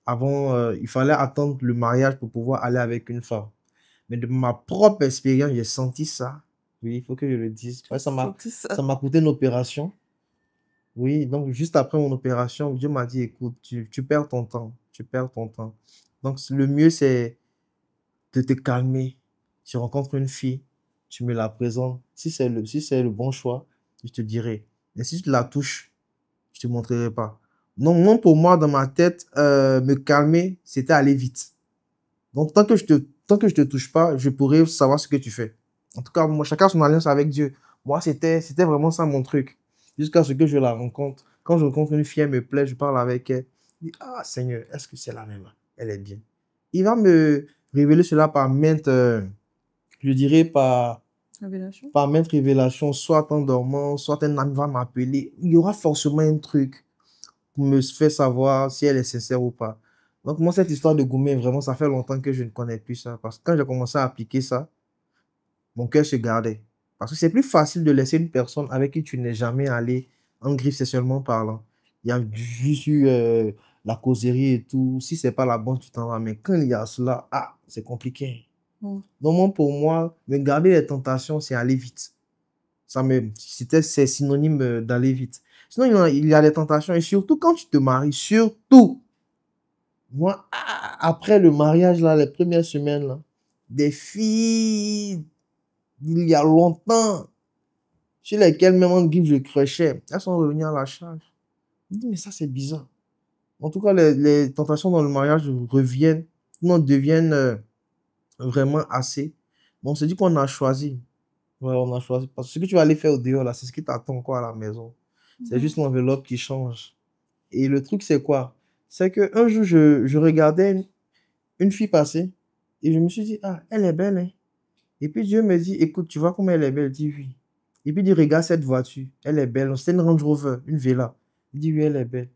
S2: il fallait attendre le mariage pour pouvoir aller avec une femme. Mais de ma propre expérience, j'ai senti ça. Oui, il faut que je le dise. Ouais, ça m'a coûté une opération. Oui, donc juste après mon opération, Dieu m'a dit, écoute, tu perds ton temps. Tu perds ton temps. Donc le mieux, c'est de te calmer. Tu rencontres une fille, tu me la présentes. Si c'est le bon choix, je te dirai. Mais si tu la touches, je te montrerai pas. Donc, non, pour moi, dans ma tête, me calmer, c'était aller vite. Donc, tant que je te touche pas, je pourrais savoir ce que tu fais. En tout cas, moi, chacun son alliance avec Dieu. Moi, c'était vraiment ça mon truc. Jusqu'à ce que je la rencontre. Quand je rencontre une fille, elle me plaît, je parle avec elle. Je dis, ah, Seigneur, est-ce que c'est la même? Elle est bien. Il va me révéler cela par je dirais par maintes révélations, soit en dormant, soit un ami va m'appeler. Il y aura forcément un truc pour me faire savoir si elle est sincère ou pas. Donc, moi, cette histoire de Goumé, vraiment, ça fait longtemps que je ne connais plus ça. Parce que quand j'ai commencé à appliquer ça, mon cœur se gardait. Parce que c'est plus facile de laisser une personne avec qui tu n'es jamais allé en griffe sexuellement parlant. Il y a juste eu la causerie et tout. Si c'est pas la bonne, tu t'en vas. Mais quand il y a cela, c'est compliqué. Donc, pour moi, me garder les tentations, c'est aller vite. C'est synonyme d'aller vite. Sinon, il y a les tentations. Et surtout, quand tu te maries, surtout, moi, après le mariage, là, les premières semaines, là, des filles, il y a longtemps, sur lesquelles même en griffe je crachais, elles sont revenues à la charge. Je me dis, mais ça, c'est bizarre. En tout cas, les tentations dans le mariage deviennent vraiment assez. Mais on se dit qu'on a choisi. Ouais, on a choisi. Parce que ce que tu vas aller faire au dehors, là, c'est ce qui t'attend quoi à la maison. C'est juste l'enveloppe qui change. Et le truc, c'est quoi? C'est qu'un jour, je regardais une fille passer et je me suis dit, elle est belle, hein. Et puis Dieu me dit, écoute, tu vois comment elle est belle? Je dis oui. Et puis il dit, regarde cette voiture, elle est belle. C'est une Range Rover, une Vela. Il dit, oui, elle est belle.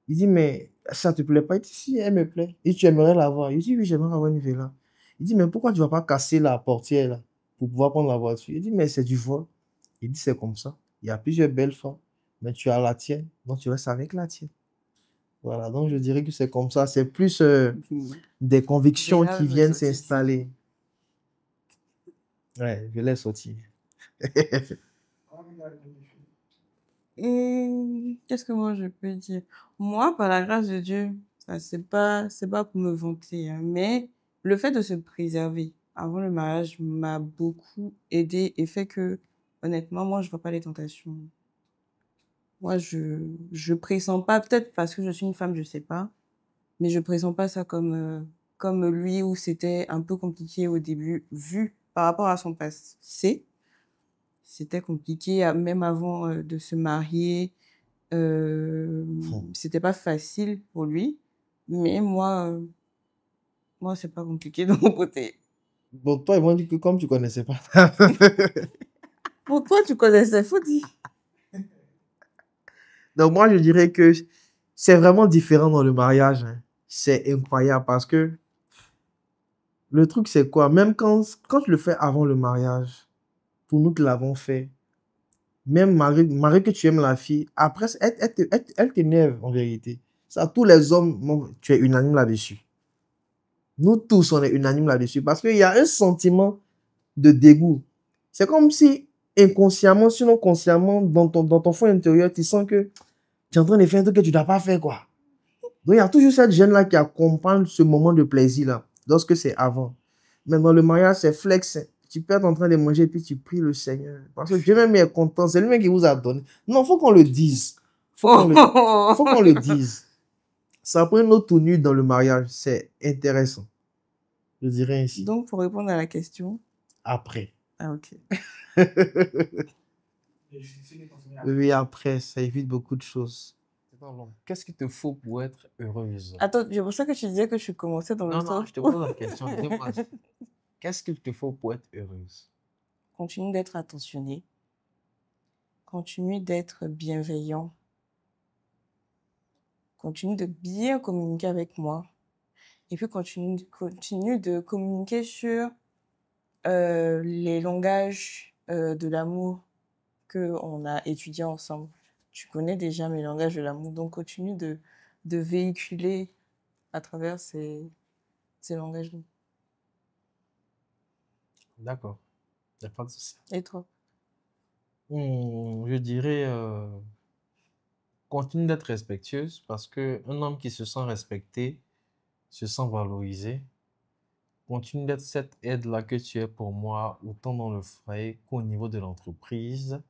S2: Il dit, mais ça te plaît pas? Il dit, si, elle me plaît. Et tu aimerais l'avoir? Il dit, oui, j'aimerais avoir une Vela. Il dit, mais pourquoi tu vas pas casser la portière là pour pouvoir prendre la voiture? Il dit, mais c'est du vol. Il dit, c'est comme ça. Il y a plusieurs belles femmes, mais tu as la tienne, donc tu restes avec la tienne. Voilà, donc je dirais que c'est comme ça. C'est plus des convictions
S1: Déjà,
S2: qui
S1: je
S2: viennent
S1: saute ici.
S2: s'installer. Ouais, je laisse sortir.
S1: Qu'est-ce que moi je peux dire? Moi, par la grâce de Dieu, ça c'est pas pour me vanter, hein, mais le fait de se préserver avant le mariage m'a beaucoup aidé et fait que, honnêtement, moi, je vois pas les tentations. Moi, je pressens pas, peut-être parce que je suis une femme, je sais pas, mais je pressens pas ça comme lui où c'était un peu compliqué au début, vu par rapport à son passé. C'était compliqué, même avant de se marier. C'était pas facile pour lui, mais moi, c'est pas compliqué de mon côté.
S2: Bon, toi, ils vont dire que comme tu connaissais pas.
S1: Pour toi, tu connaissais, faut dire.
S2: Donc, moi, je dirais que c'est vraiment différent dans le mariage, hein. C'est incroyable parce que le truc, c'est quoi? Même quand tu le fais avant le mariage, pour nous qui l'avons fait, même malgré que tu aimes la fille, après, elle t'énerve en vérité. Ça, tous les hommes, tu es unanime là-dessus. Nous tous, on est unanime là-dessus parce qu'il y a un sentiment de dégoût. C'est comme si inconsciemment, sinon consciemment, dans ton fond intérieur, tu sens que tu es en train de faire un truc que tu n'as pas fait, quoi. Donc, il y a toujours cette gêne-là qui accompagne ce moment de plaisir-là, lorsque c'est avant. Mais dans le mariage, c'est flex. Tu peux être en train de manger et puis tu pries le Seigneur. Parce que Dieu même est content. C'est lui-même qui vous a donné. Non, il faut qu'on le dise. Faut qu'on le dise. Ça prend une autre tenue dans le mariage. C'est intéressant. Je dirais ainsi.
S1: Donc, pour répondre à la question.
S2: Après.
S1: Ah, ok.
S2: Oui, après, ça évite beaucoup de choses. Qu'est-ce qu'il te faut pour être heureuse?
S1: Attends, j'ai pensé que tu disais que tu commençais dans le
S2: Non,
S1: sens.
S2: je te pose la question. Qu'est-ce qu'il te faut pour être heureuse?
S1: Continue d'être attentionné. Continue d'être bienveillant. Continue de bien communiquer avec moi. Et puis, continue de communiquer sur les langages de l'amour qu'on a étudiés ensemble. Tu connais déjà mes langages de l'amour, donc continue de véhiculer à travers ces langages-là.
S2: D'accord. Il n'y a pas de souci.
S1: Et toi?
S2: Je dirais, continue d'être respectueuse parce qu'un homme qui se sent respecté, se sent valorisé. Continue d'être cette aide-là que tu es pour moi, autant dans le foyer qu'au niveau de l'entreprise.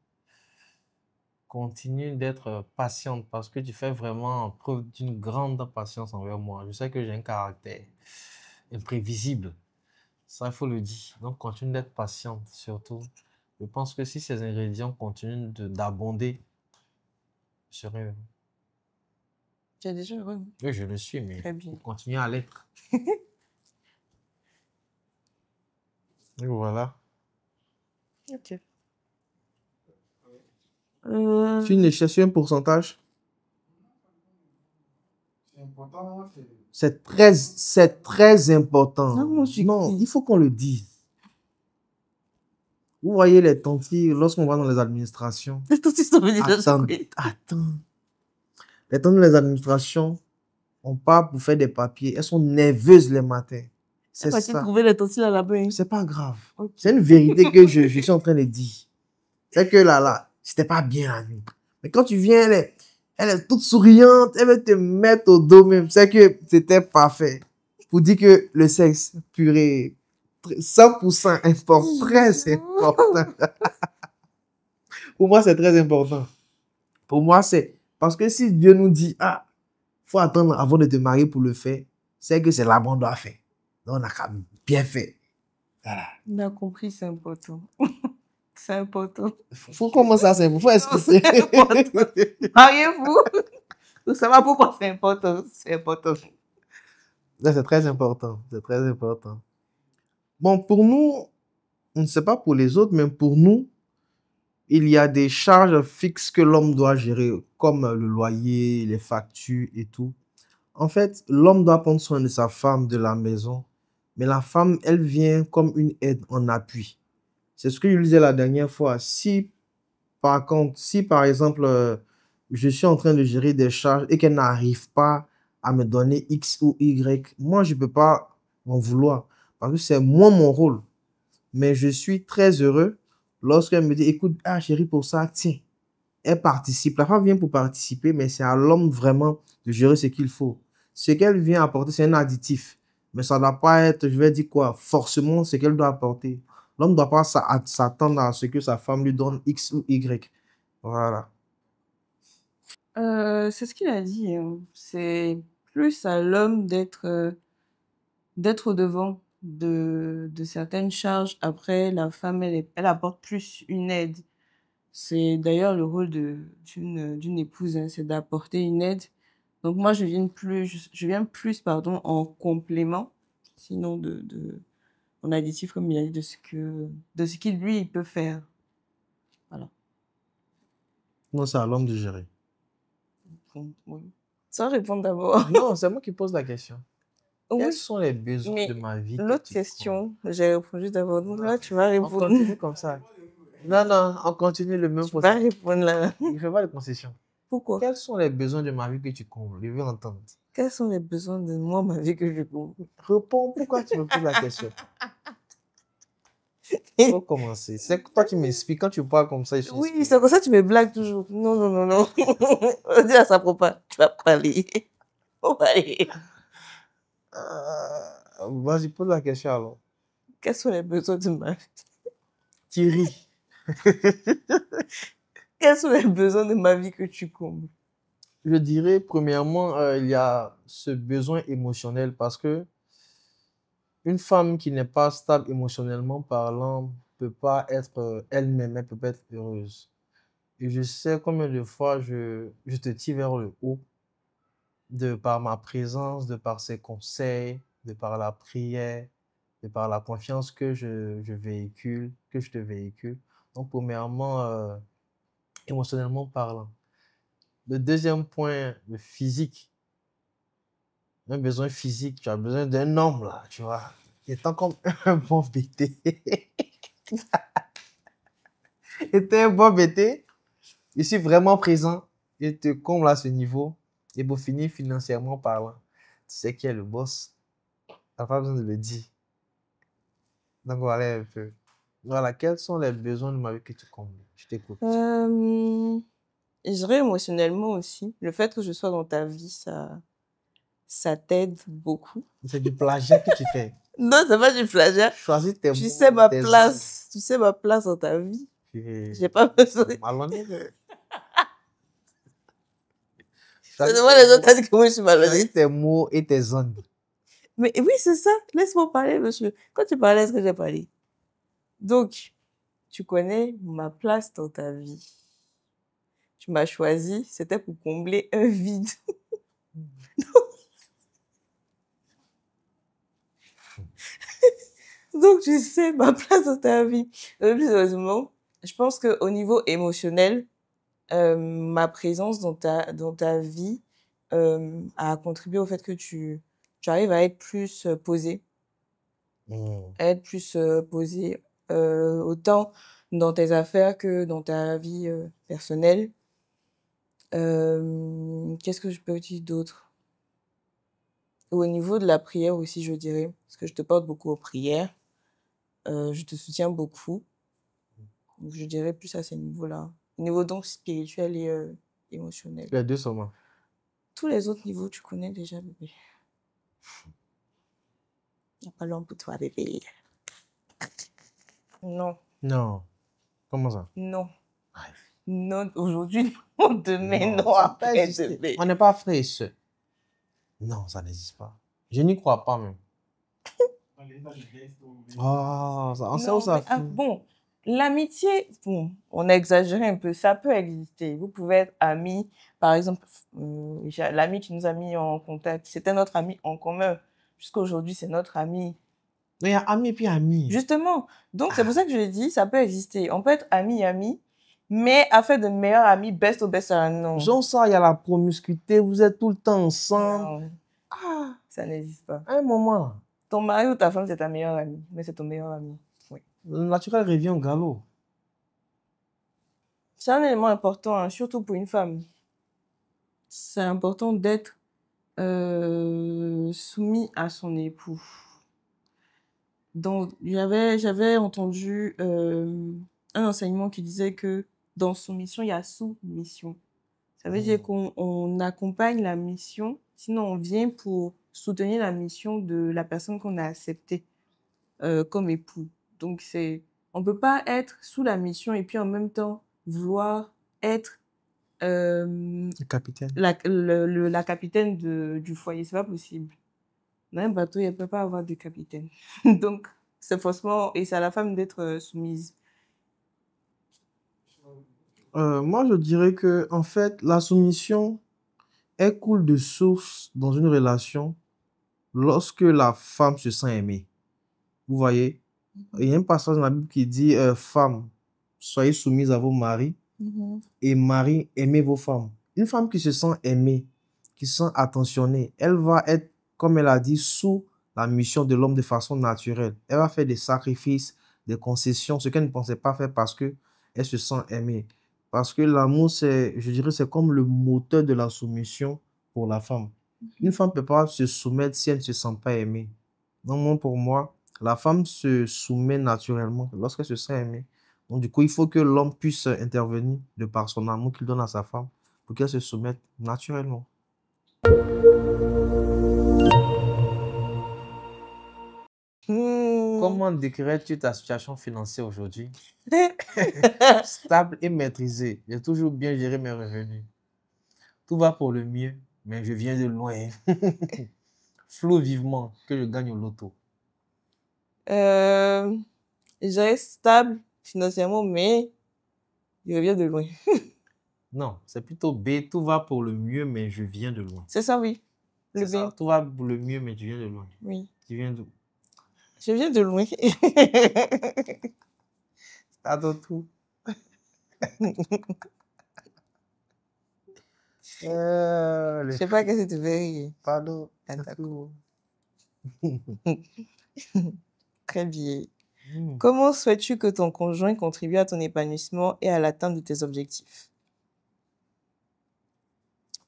S2: Continue d'être patiente parce que tu fais vraiment preuve d'une grande patience envers moi. Je sais que j'ai un caractère imprévisible. Ça, il faut le dire. Donc, continue d'être patiente, surtout. Je pense que si ces ingrédients continuent d'abonder, je serai heureux.
S1: Tu es déjà heureux?
S2: Oui, je le suis, mais
S1: Très bien.
S2: faut continuer à l'être. Et voilà.
S1: Ok.
S2: C'est une échelle sur un pourcentage.
S5: C'est important,
S2: C'est très important.
S1: Non,
S2: il faut qu'on le dise. Vous voyez les tantis, lorsqu'on va dans les administrations.
S1: Les tantis sont venus de
S2: Attends. Les tantis dans les administrations, on part pour faire des papiers. Elles sont nerveuses les matins. C'est ça.
S1: Tu trouver les tantis là-bas.
S2: C'est pas grave.
S1: Okay.
S2: C'est une vérité que je suis en train de dire. C'est que là, c'était pas bien la nuit. Mais quand tu viens, elle est toute souriante, elle veut te mettre au dos même. C'est que c'était parfait. Pour dire que le sexe, purée, 100% important, très important. Pour moi, c'est très important. Pour moi, c'est parce que si Dieu nous dit, faut attendre avant de te marier pour le faire, c'est que c'est là qu'on doit faire. Donc, on a quand même bien fait. Voilà.
S1: On a compris, c'est important. C'est important.
S2: Faut commencer à s'imposer. Faut expliquer.
S1: Mariez-vous. Ça va pourquoi c'est important. C'est important.
S2: C'est très important. C'est très important. Bon, pour nous, on ne sait pas pour les autres, mais pour nous, il y a des charges fixes que l'homme doit gérer, comme le loyer, les factures et tout. En fait, l'homme doit prendre soin de sa femme, de la maison, mais la femme, elle vient comme une aide en appui. C'est ce que je disais la dernière fois. Si Par contre, si par exemple, je suis en train de gérer des charges et qu'elle n'arrive pas à me donner X ou Y, moi, je ne peux pas m'en vouloir parce que c'est moi mon rôle. Mais je suis très heureux lorsqu'elle me dit, écoute, ah chérie, pour ça, tiens, elle participe. La femme vient pour participer, mais c'est à l'homme vraiment de gérer ce qu'il faut. Ce qu'elle vient apporter, c'est un additif. Mais ça ne doit pas être, je vais dire quoi, forcément ce qu'elle doit apporter. L'homme ne doit pas s'attendre à ce que sa femme lui donne X ou Y. Voilà.
S1: C'est ce qu'il a dit, hein. C'est plus à l'homme d'être au devant de certaines charges. Après, la femme, elle apporte plus une aide. C'est d'ailleurs le rôle d'une épouse, hein, c'est d'apporter une aide. Donc moi, je viens plus, pardon, en complément, sinon en additif, comme il a dit, de ce qu'il, lui, il peut faire. Voilà.
S2: Non, c'est à l'homme de gérer.
S1: Donc, oui. Sans répondre d'abord.
S2: Non, c'est moi qui pose la question. Quels
S1: Oui,
S2: sont les besoins
S1: mais
S2: de ma vie que
S1: l'autre
S2: tu
S1: question, j'ai répondu d'abord. Donc là, tu vas
S2: On
S1: répondre.
S2: continue comme ça. Non, non, on continue le même
S1: Tu vas
S2: processus.
S1: répondre là.
S2: Il ne fait pas de concession.
S1: Pourquoi?
S2: Quels sont les besoins de ma vie que tu combles? Je veux entendre.
S1: Quels sont les besoins de moi, ma vie que je couvre?
S2: Réponds, pourquoi tu me poses la question? Il faut commencer. C'est toi qui m'expliques. Quand tu parles comme ça, je suis
S1: Oui,
S2: inspiré.
S1: c'est comme ça que tu me blagues toujours. Non, non, non, non. On dit à sa propre, tu vas parler. On va aller.
S2: Vas-y, pose la question alors.
S1: Quels sont les besoins de ma vie?
S2: Thierry.
S1: Quels sont les besoins de ma vie que tu combles?
S2: Je dirais, premièrement, il y a ce besoin émotionnel parce que une femme qui n'est pas stable émotionnellement parlant peut pas être elle-même, elle peut pas être heureuse. Et je sais combien de fois je te tire vers le haut de par ma présence, de par ses conseils, de par la prière, de par la confiance que je véhicule, que je te véhicule. Donc, premièrement, émotionnellement parlant. Le deuxième point, le physique. Un besoin physique, tu as besoin d'un homme, là, tu vois. Étant comme un bon bébé. Étant un bon bébé, je suis vraiment présent. Je te comble à ce niveau. Et pour finir, financièrement parlant, tu sais qui est le boss. Tu n'as pas besoin de le dire. Donc voilà un peu. Voilà, quels sont les besoins de ma vie que tu combles? Je t'écoute.
S1: Je dirais émotionnellement aussi. Le fait que je sois dans ta vie, ça t'aide beaucoup.
S2: C'est du plagiat que tu fais.
S1: Non, c'est pas du plagiat.
S2: Choisis tes
S1: Tu
S2: mots,
S1: sais ma
S2: tes
S1: place. Tu sais ma place dans ta vie.
S2: angles.
S1: J'ai pas besoin.
S2: Malhonnête.
S1: C'est devant les autres, t'as dit que moi je suis malhonnête.
S2: Choisis tes mots et tes zones.
S1: Mais oui, c'est ça. Laisse-moi parler, monsieur. Quand tu parlais, est-ce que j'ai parlé? Donc, tu connais ma place dans ta vie. Tu m'as choisi, c'était pour combler un vide. Donc, tu sais ma place dans ta vie. Le plus sérieusement, je pense qu'au niveau émotionnel, ma présence dans ta vie a contribué au fait que tu arrives à être plus posé, à être plus posé autant dans tes affaires que dans ta vie personnelle. Qu'est-ce que je peux dire d'autre? Au niveau de la prière aussi, je dirais, parce que je te porte beaucoup aux prières, je te soutiens beaucoup. Donc, je dirais plus à ce niveau-là. Au niveau donc spirituel et émotionnel.
S2: Les deux seulement.
S1: Tous les autres niveaux, tu connais déjà, bébé. Il n'y a pas long pour toi, bébé. Non,
S2: Non. Comment ça?
S1: non.
S2: Ouais.
S1: Non, aujourd'hui, non, demain, non,
S2: ça peut
S1: après,
S2: exister.
S1: bébé.
S2: On n'est pas frères et sœurs. Non, ça n'existe pas. Je n'y crois pas même. Oh, on sait où
S1: Non,
S2: ça
S1: mais, ah,
S2: finit.
S1: bon, l'amitié, bon, on a exagéré un peu, ça peut exister. Vous pouvez être amis, par exemple, l'ami qui nous a mis en contact, c'était notre ami en commun. Jusqu'à aujourd'hui, c'est notre ami.
S2: Il y a ami et puis ami.
S1: Justement. Donc, c'est pour ça que je dis, ça peut exister. On peut être ami, mais à faire de meilleurs amis, best au best, non.
S2: Genre ça, il y a la promiscuité, vous êtes tout le temps ensemble.
S1: Non,
S2: Ah,
S1: ça n'existe pas.
S2: à un moment,
S1: Ton mari ou ta femme, c'est ta meilleure amie, mais c'est ton meilleur ami. Oui.
S2: le naturel revient au galop.
S1: c'est un élément important, hein, surtout pour une femme. C'est important d'être soumis à son époux. Donc, j'avais entendu un enseignement qui disait que dans soumission, il y a sous-mission. Ça veut dire qu'on accompagne la mission, sinon on vient pour soutenir la mission de la personne qu'on a acceptée comme époux. Donc, on ne peut pas être sous la mission et puis en même temps vouloir être
S2: Le capitaine.
S1: la capitaine du foyer. C'est pas possible. Dans un bateau, il ne peut pas avoir de capitaine. Donc, c'est forcément, et c'est à la femme d'être soumise.
S2: Moi, je dirais que, en fait, la soumission, elle coule de source dans une relation lorsque la femme se sent aimée. Vous voyez, il y a un passage dans la Bible qui dit femmes, soyez soumises à vos maris et maris, aimez vos femmes. Une femme qui se sent aimée, qui se sent attentionnée, elle va être, comme elle a dit, sous la mission de l'homme de façon naturelle. Elle va faire des sacrifices, des concessions, ce qu'elle ne pensait pas faire parce qu'elle se sent aimée. Parce que l'amour, je dirais, c'est comme le moteur de la soumission pour la femme. Une femme ne peut pas se soumettre si elle ne se sent pas aimée. Donc, pour moi, la femme se soumet naturellement lorsqu'elle se sent aimée. Donc, du coup, il faut que l'homme puisse intervenir de par son amour qu'il donne à sa femme pour qu'elle se soumette naturellement. Comment décrirais-tu ta situation financière aujourd'hui? Stable et maîtrisée. J'ai toujours bien géré mes revenus. Tout va pour le mieux, mais je viens de loin. Flou vivement que je gagne au loto.
S1: Je dirais stable financièrement, mais je reviens de loin.
S2: Non, c'est plutôt B. Tout va pour le mieux, mais je viens de loin.
S1: C'est ça, oui. Le
S2: C'est ça,
S1: B.
S2: tout va pour le mieux, mais tu viens de loin.
S1: Oui.
S2: Tu viens d'où?
S1: Je viens de loin.
S2: À ton tour.
S1: Je sais pas qu'est-ce que tu veux rire.
S2: Pardon.
S1: Ah, d'accord. Très bien. Comment souhaites-tu que ton conjoint contribue à ton épanouissement et à l'atteinte de tes objectifs?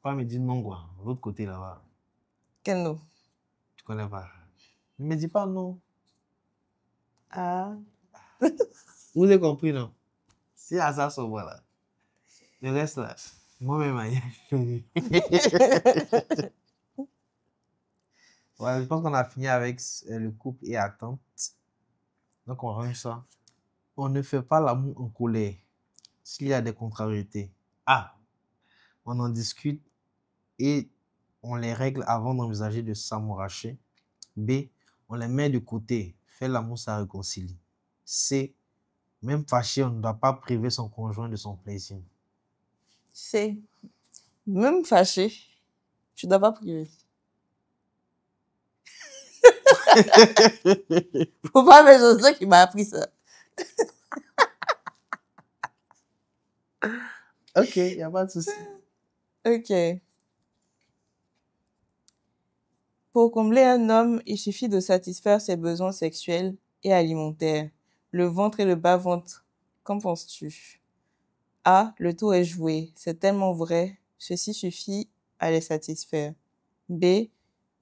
S2: Pas me dire non, quoi. De l'autre côté, là-bas.
S1: Quel nom?
S2: Tu connais pas. Ne me dis pas non.
S1: Ah.
S2: Vous avez compris, non? C'est à ça, ce là. Le reste, là, moi-même, ouais, je pense qu'on a fini avec le couple et attente. Donc, on range ça. On ne fait pas l'amour en colère s'il y a des contrariétés. A. On en discute et on les règle avant d'envisager de s'amouracher. B. On les met de côté. Faire l'amour, ça réconcilie. C. Même fâché, on ne doit pas priver son conjoint de son plaisir.
S1: C. Même fâché, tu ne dois pas priver. Faut pas faire chose qui m'a appris ça.
S2: Ok, il n'y a pas de souci.
S1: Ok. Pour combler un homme, il suffit de satisfaire ses besoins sexuels et alimentaires. Le ventre et le bas-ventre. Qu'en penses-tu? A. Le tour est joué. C'est tellement vrai. Ceci suffit à les satisfaire. B.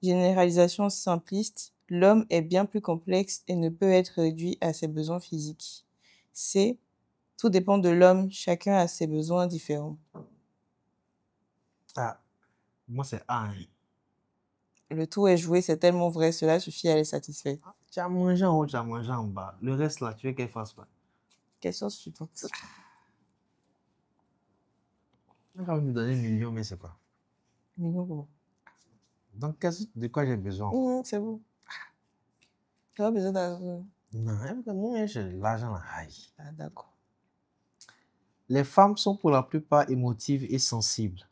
S1: Généralisation simpliste. L'homme est bien plus complexe et ne peut être réduit à ses besoins physiques. C. Tout dépend de l'homme. Chacun a ses besoins différents.
S2: Ah, moi, c'est A. Hein.
S1: Le tour est joué, c'est tellement vrai. Cela suffit à les satisfaire.
S2: Tu as mangé en haut, tu as mangé en bas. Le reste, là, tu veux qu'elle fasse quoi?
S1: Question suivante.
S2: On va me donner 1 million, mais c'est quoi?
S1: Million.
S2: Donc, de quoi j'ai besoin?
S1: C'est bon. Tu as besoin d'argent.
S2: Non, moi, j'ai l'argent là. Aïe.
S1: Ah, d'accord.
S2: Les femmes sont pour la plupart émotives et sensibles.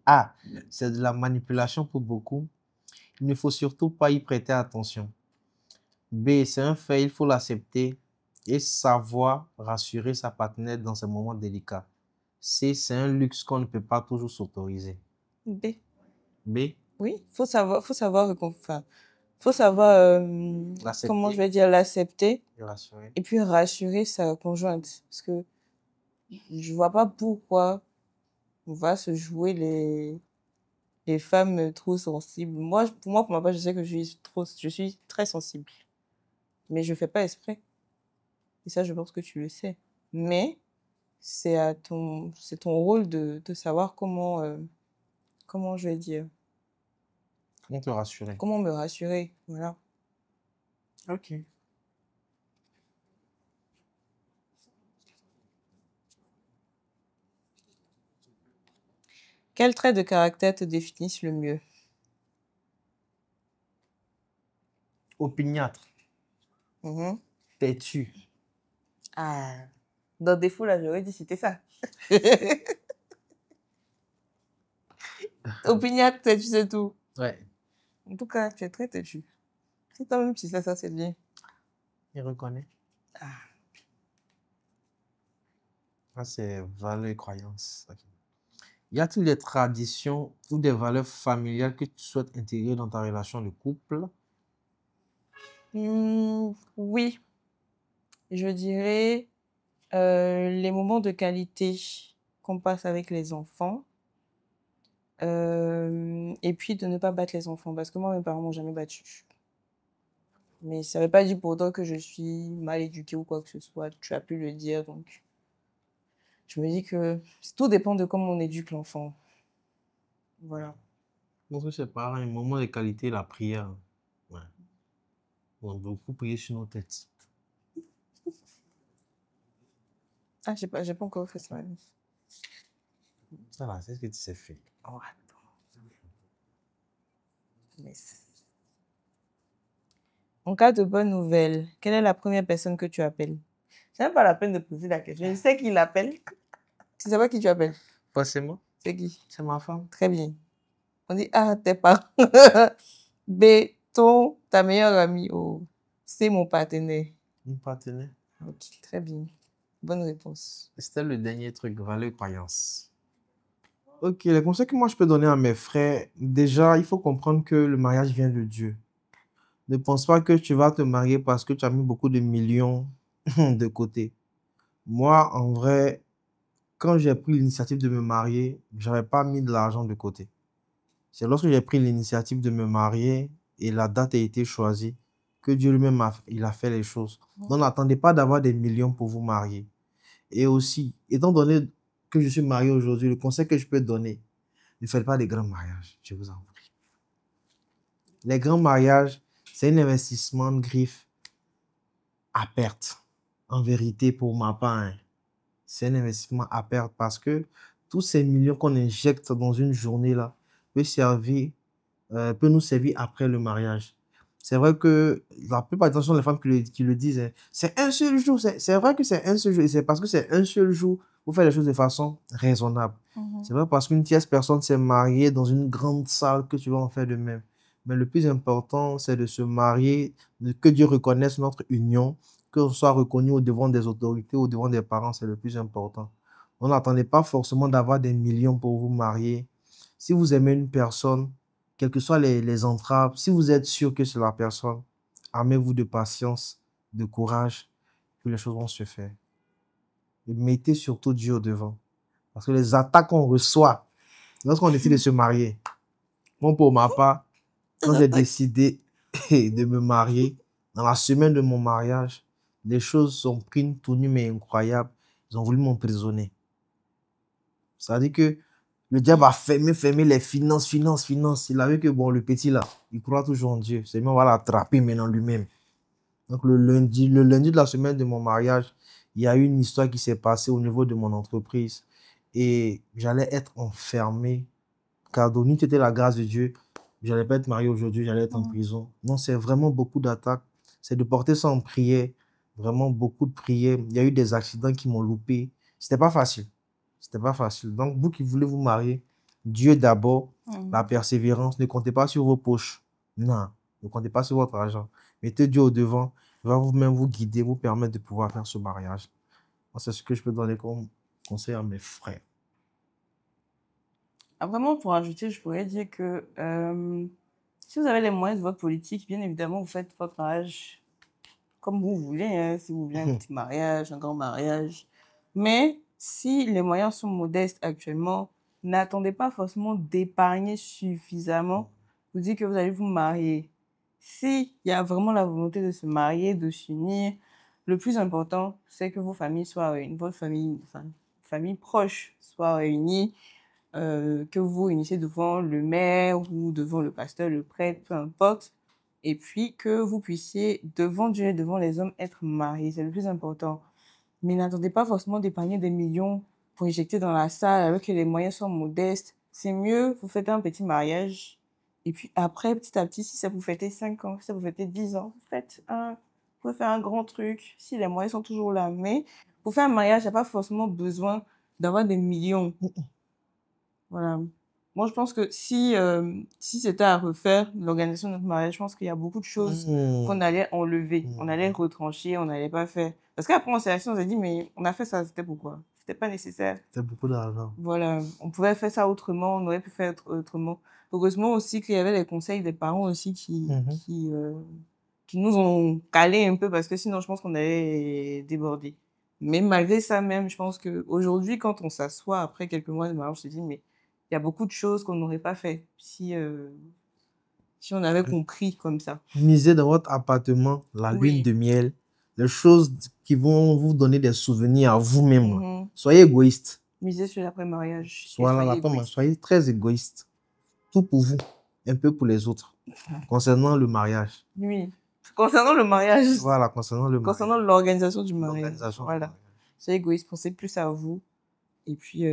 S2: A. C'est de la manipulation pour beaucoup. Il ne faut surtout pas y prêter attention. B. C'est un fait, il faut l'accepter et savoir rassurer sa partenaire dans ces moments délicats. C. C'est un luxe qu'on ne peut pas toujours s'autoriser.
S1: B.
S2: B.
S1: Oui, faut savoir comment je vais dire, l'accepter
S2: Et rassurer.
S1: et puis rassurer sa conjointe. Parce que je vois pas pourquoi on va se jouer les femmes trop sensibles. Moi, pour ma part, je sais que je suis très sensible. Mais je fais pas exprès. Et ça, je pense que tu le sais. Mais c'est ton rôle de savoir comment je vais dire,
S2: Comment te rassurer?
S1: comment me rassurer. Voilà.
S2: Ok.
S1: Quels traits de caractère te définissent le mieux?
S2: Opiniâtre,
S1: Mhm.
S2: têtu.
S1: Ah, dans défaut, là, j'aurais dit c'était ça. Opiniâtre, tu sais tout.
S2: Ouais,
S1: En tout cas, tu es très têtu. Si toi-même tu sais ça, c'est bien.
S2: il reconnaît.
S1: Ah.
S2: Ça, c'est valeurs et croyances. Ok. Y a-t-il des traditions ou des valeurs familiales que tu souhaites intégrer dans ta relation de couple?
S1: Oui, je dirais les moments de qualité qu'on passe avec les enfants. Et puis de ne pas battre les enfants, parce que moi, mes parents m'ont jamais battu. Mais ça ne veut pas dire pour autant que je suis mal éduquée ou quoi que ce soit. Tu as pu le dire, donc je me dis que tout dépend de comment on éduque l'enfant. Voilà.
S2: Moi aussi, c'est pareil. Un moment de qualité, la prière. Ouais. On a beaucoup prié sur nos têtes.
S1: Ah, j'ai pas encore fait ça.
S2: Ça là, c'est ce que tu sais faire.
S1: Oh, attends. Mais en cas de bonne nouvelle, quelle est la première personne que tu appelles? C'est même pas la peine de poser la question. Je sais qui l'appelle. Tu sais pas qui tu appelles?
S2: Forcément,
S1: C'est qui?
S2: c'est ma femme.
S1: Très bien. On dit, ah, t'es pas. B, ta meilleure amie. Oh, c'est mon partenaire.
S2: Mon partenaire.
S1: Ok, très bien. Bonne réponse.
S2: C'était le dernier truc, valeurs et croyances. Ok, les conseils que moi je peux donner à mes frères, déjà, il faut comprendre que le mariage vient de Dieu. Ne pense pas que tu vas te marier parce que tu as mis beaucoup de millions de côté. Moi, en vrai, quand j'ai pris l'initiative de me marier, j'avais pas mis de l'argent de côté. C'est lorsque j'ai pris l'initiative de me marier et la date a été choisie que Dieu lui-même il a fait les choses. Donc, n'attendez pas d'avoir des millions pour vous marier. Et aussi, étant donné que je suis marié aujourd'hui, le conseil que je peux donner, ne faites pas des grands mariages, je vous en prie. Les grands mariages, c'est un investissement de griffe à perte. En vérité, pour ma part, hein, c'est un investissement à perte parce que tous ces millions qu'on injecte dans une journée là peut nous servir après le mariage. C'est vrai que la plupart du temps, ce sont les femmes qui le disent, hein. C'est un seul jour. C'est vrai que c'est un seul jour. Et c'est parce que c'est un seul jour, vous faites les choses de façon raisonnable. C'est vrai parce qu'une tierce personne s'est mariée dans une grande salle que tu vas en faire de même. Mais le plus important, c'est de se marier, que Dieu reconnaisse notre union, qu'on soit reconnu au devant des autorités, au devant des parents, c'est le plus important. On n'attendait pas forcément d'avoir des millions pour vous marier. Si vous aimez une personne, quelles que soient les entraves, si vous êtes sûr que c'est la personne, armez-vous de patience, de courage, que les choses vont se faire. Et mettez surtout Dieu au devant. Parce que les attaques qu'on reçoit lorsqu'on décide de se marier, moi pour ma part, quand j'ai décidé de me marier, dans la semaine de mon mariage, les choses sont pris une tournure mais incroyable. Ils ont voulu m'emprisonner. Ça veut dire que le diable a fermé les finances. Il a vu que bon, le petit là, il croit toujours en Dieu. C'est lui, on va l'attraper maintenant lui-même. Donc le lundi de la semaine de mon mariage, il y a eu une histoire qui s'est passée au niveau de mon entreprise. Et j'allais être enfermé. Car donc, c'était la grâce de Dieu. J'allais pas être marié aujourd'hui, j'allais être en prison. Non, c'est vraiment beaucoup d'attaques. C'est de porter ça en prière. Vraiment beaucoup de prières. Il y a eu des accidents qui m'ont loupé. C'était pas facile. C'était pas facile. Donc, vous qui voulez vous marier, Dieu d'abord, la persévérance. Ne comptez pas sur vos poches. Non, ne comptez pas sur votre argent. Mettez Dieu au devant. Il va vous-même vous guider, vous permettre de pouvoir faire ce mariage. C'est ce que je peux donner comme conseil à mes frères.
S1: Vraiment, pour ajouter, je pourrais dire que si vous avez les moyens de votre politique, bien évidemment, vous faites votre mariage comme vous voulez. Hein, si vous voulez un petit mariage, un grand mariage. Mais si les moyens sont modestes actuellement, n'attendez pas forcément d'épargner suffisamment. Vous dites que vous allez vous marier. S'il y a vraiment la volonté de se marier, de s'unir, le plus important, c'est que vos familles soient réunies, votre famille, enfin, famille proche soit réunie, que vous vous réunissez devant le maire ou devant le pasteur, le prêtre, peu importe, et puis que vous puissiez, devant Dieu et devant les hommes, être mariés. C'est le plus important. Mais n'attendez pas forcément d'épargner des millions pour injecter dans la salle alors que les moyens sont modestes. C'est mieux, vous faites un petit mariage. Et puis après, petit à petit, si ça vous fêtez 5 ans, si ça vous fêtez 10 ans, vous pouvez faire un grand truc, si les moyens sont toujours là. Mais pour faire un mariage, il n'y a pas forcément besoin d'avoir des millions. Voilà. Moi, je pense que si c'était à refaire l'organisation de notre mariage, je pense qu'il y a beaucoup de choses qu'on allait enlever, on allait retrancher, on n'allait pas faire. Parce qu'après, on s'est assis, on s'est dit, mais on a fait ça, c'était pourquoi? C'était pas nécessaire.
S2: C'était beaucoup d'argent.
S1: Voilà, on pouvait faire ça autrement, on aurait pu faire autrement. Heureusement aussi qu'il y avait les conseils des parents aussi qui nous ont calés un peu parce que sinon, je pense qu'on allait déborder. Mais malgré ça même, je pense qu'aujourd'hui, quand on s'assoit après quelques mois de mariage, on se dit, mais il y a beaucoup de choses qu'on n'aurait pas fait si on avait compris comme ça.
S2: Misez dans votre appartement, la lune de miel, les choses qui vont vous donner des souvenirs à vous-même. Soyez égoïste.
S1: Misez sur l'après-mariage.
S2: Soyez très égoïste. Tout pour vous, un peu pour les autres. Concernant le mariage.
S1: Oui. Concernant le mariage.
S2: Voilà, concernant le mariage.
S1: Concernant l'organisation du mariage. Voilà. Soyez égoïste, pensez plus à vous. Et puis,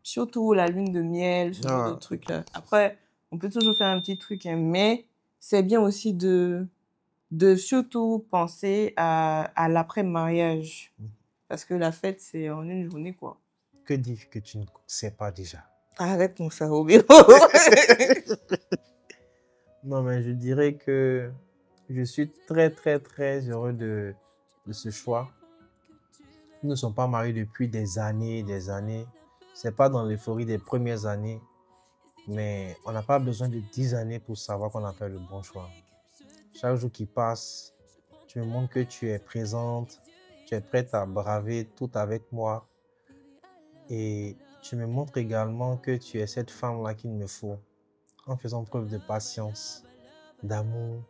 S1: surtout la lune de miel, ce genre de trucs-là. Après, on peut toujours faire un petit truc, hein, mais c'est bien aussi de surtout penser à l'après-mariage. Parce que la fête, c'est en une journée, quoi.
S2: Que dis-je que tu ne sais pas déjà?
S1: Arrête mon cerveau, bureau.
S2: Non, mais je dirais que je suis très, très, très heureux de ce choix. Nous ne sommes pas mariés depuis des années et des années. C'est pas dans l'euphorie des premières années, mais on n'a pas besoin de 10 années pour savoir qu'on a fait le bon choix. Chaque jour qui passe, tu me montres que tu es présente, tu es prête à braver tout avec moi. Et tu me montres également que tu es cette femme-là qu'il me faut, en faisant preuve de patience, d'amour,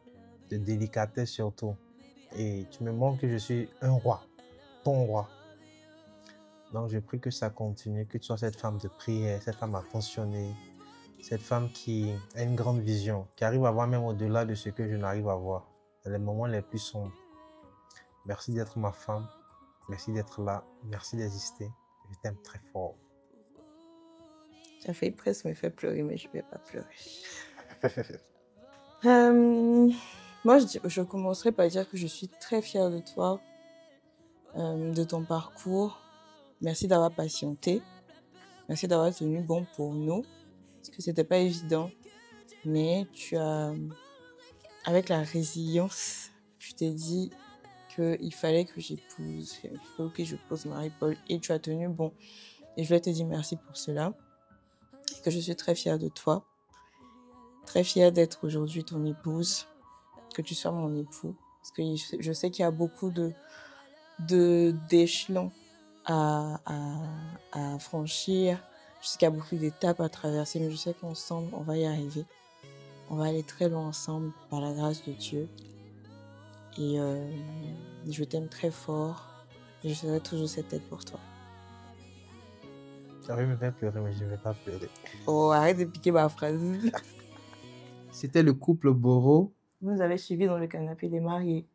S2: de délicatesse surtout. Et tu me montres que je suis un roi, ton roi. Donc je prie que ça continue, que tu sois cette femme de prière, cette femme attentionnée, cette femme qui a une grande vision, qui arrive à voir même au-delà de ce que je n'arrive à voir, dans les moments les plus sombres. Merci d'être ma femme, merci d'être là, merci d'exister. Je t'aime très fort.
S1: Ça fait presque me faire pleurer, mais je ne vais pas pleurer. Moi, je commencerai par dire que je suis très fière de toi, de ton parcours. Merci d'avoir patienté. Merci d'avoir tenu bon pour nous. Parce que c'était pas évident. Mais tu as, avec la résilience, tu t'es dit qu'il fallait que j'épouse, il faut que je pose Marie-Paul. Et tu as tenu bon. Et je voulais te dire merci pour cela. Et que je suis très fière de toi. Très fière d'être aujourd'hui ton épouse. Que tu sois mon époux. Parce que je sais qu'il y a beaucoup d'échelons à franchir. Je sais qu'il y a beaucoup d'étapes à traverser, mais je sais qu'ensemble, on va y arriver. On va aller très loin ensemble, par la grâce de Dieu. Et je t'aime très fort. Et je serai toujours cette tête pour toi.
S2: Ça va me faire pleurer, mais je ne vais pas pleurer.
S1: Oh, arrête de piquer ma phrase.
S2: C'était le couple Boro.
S1: Vous nous avez suivis dans le canapé des mariés.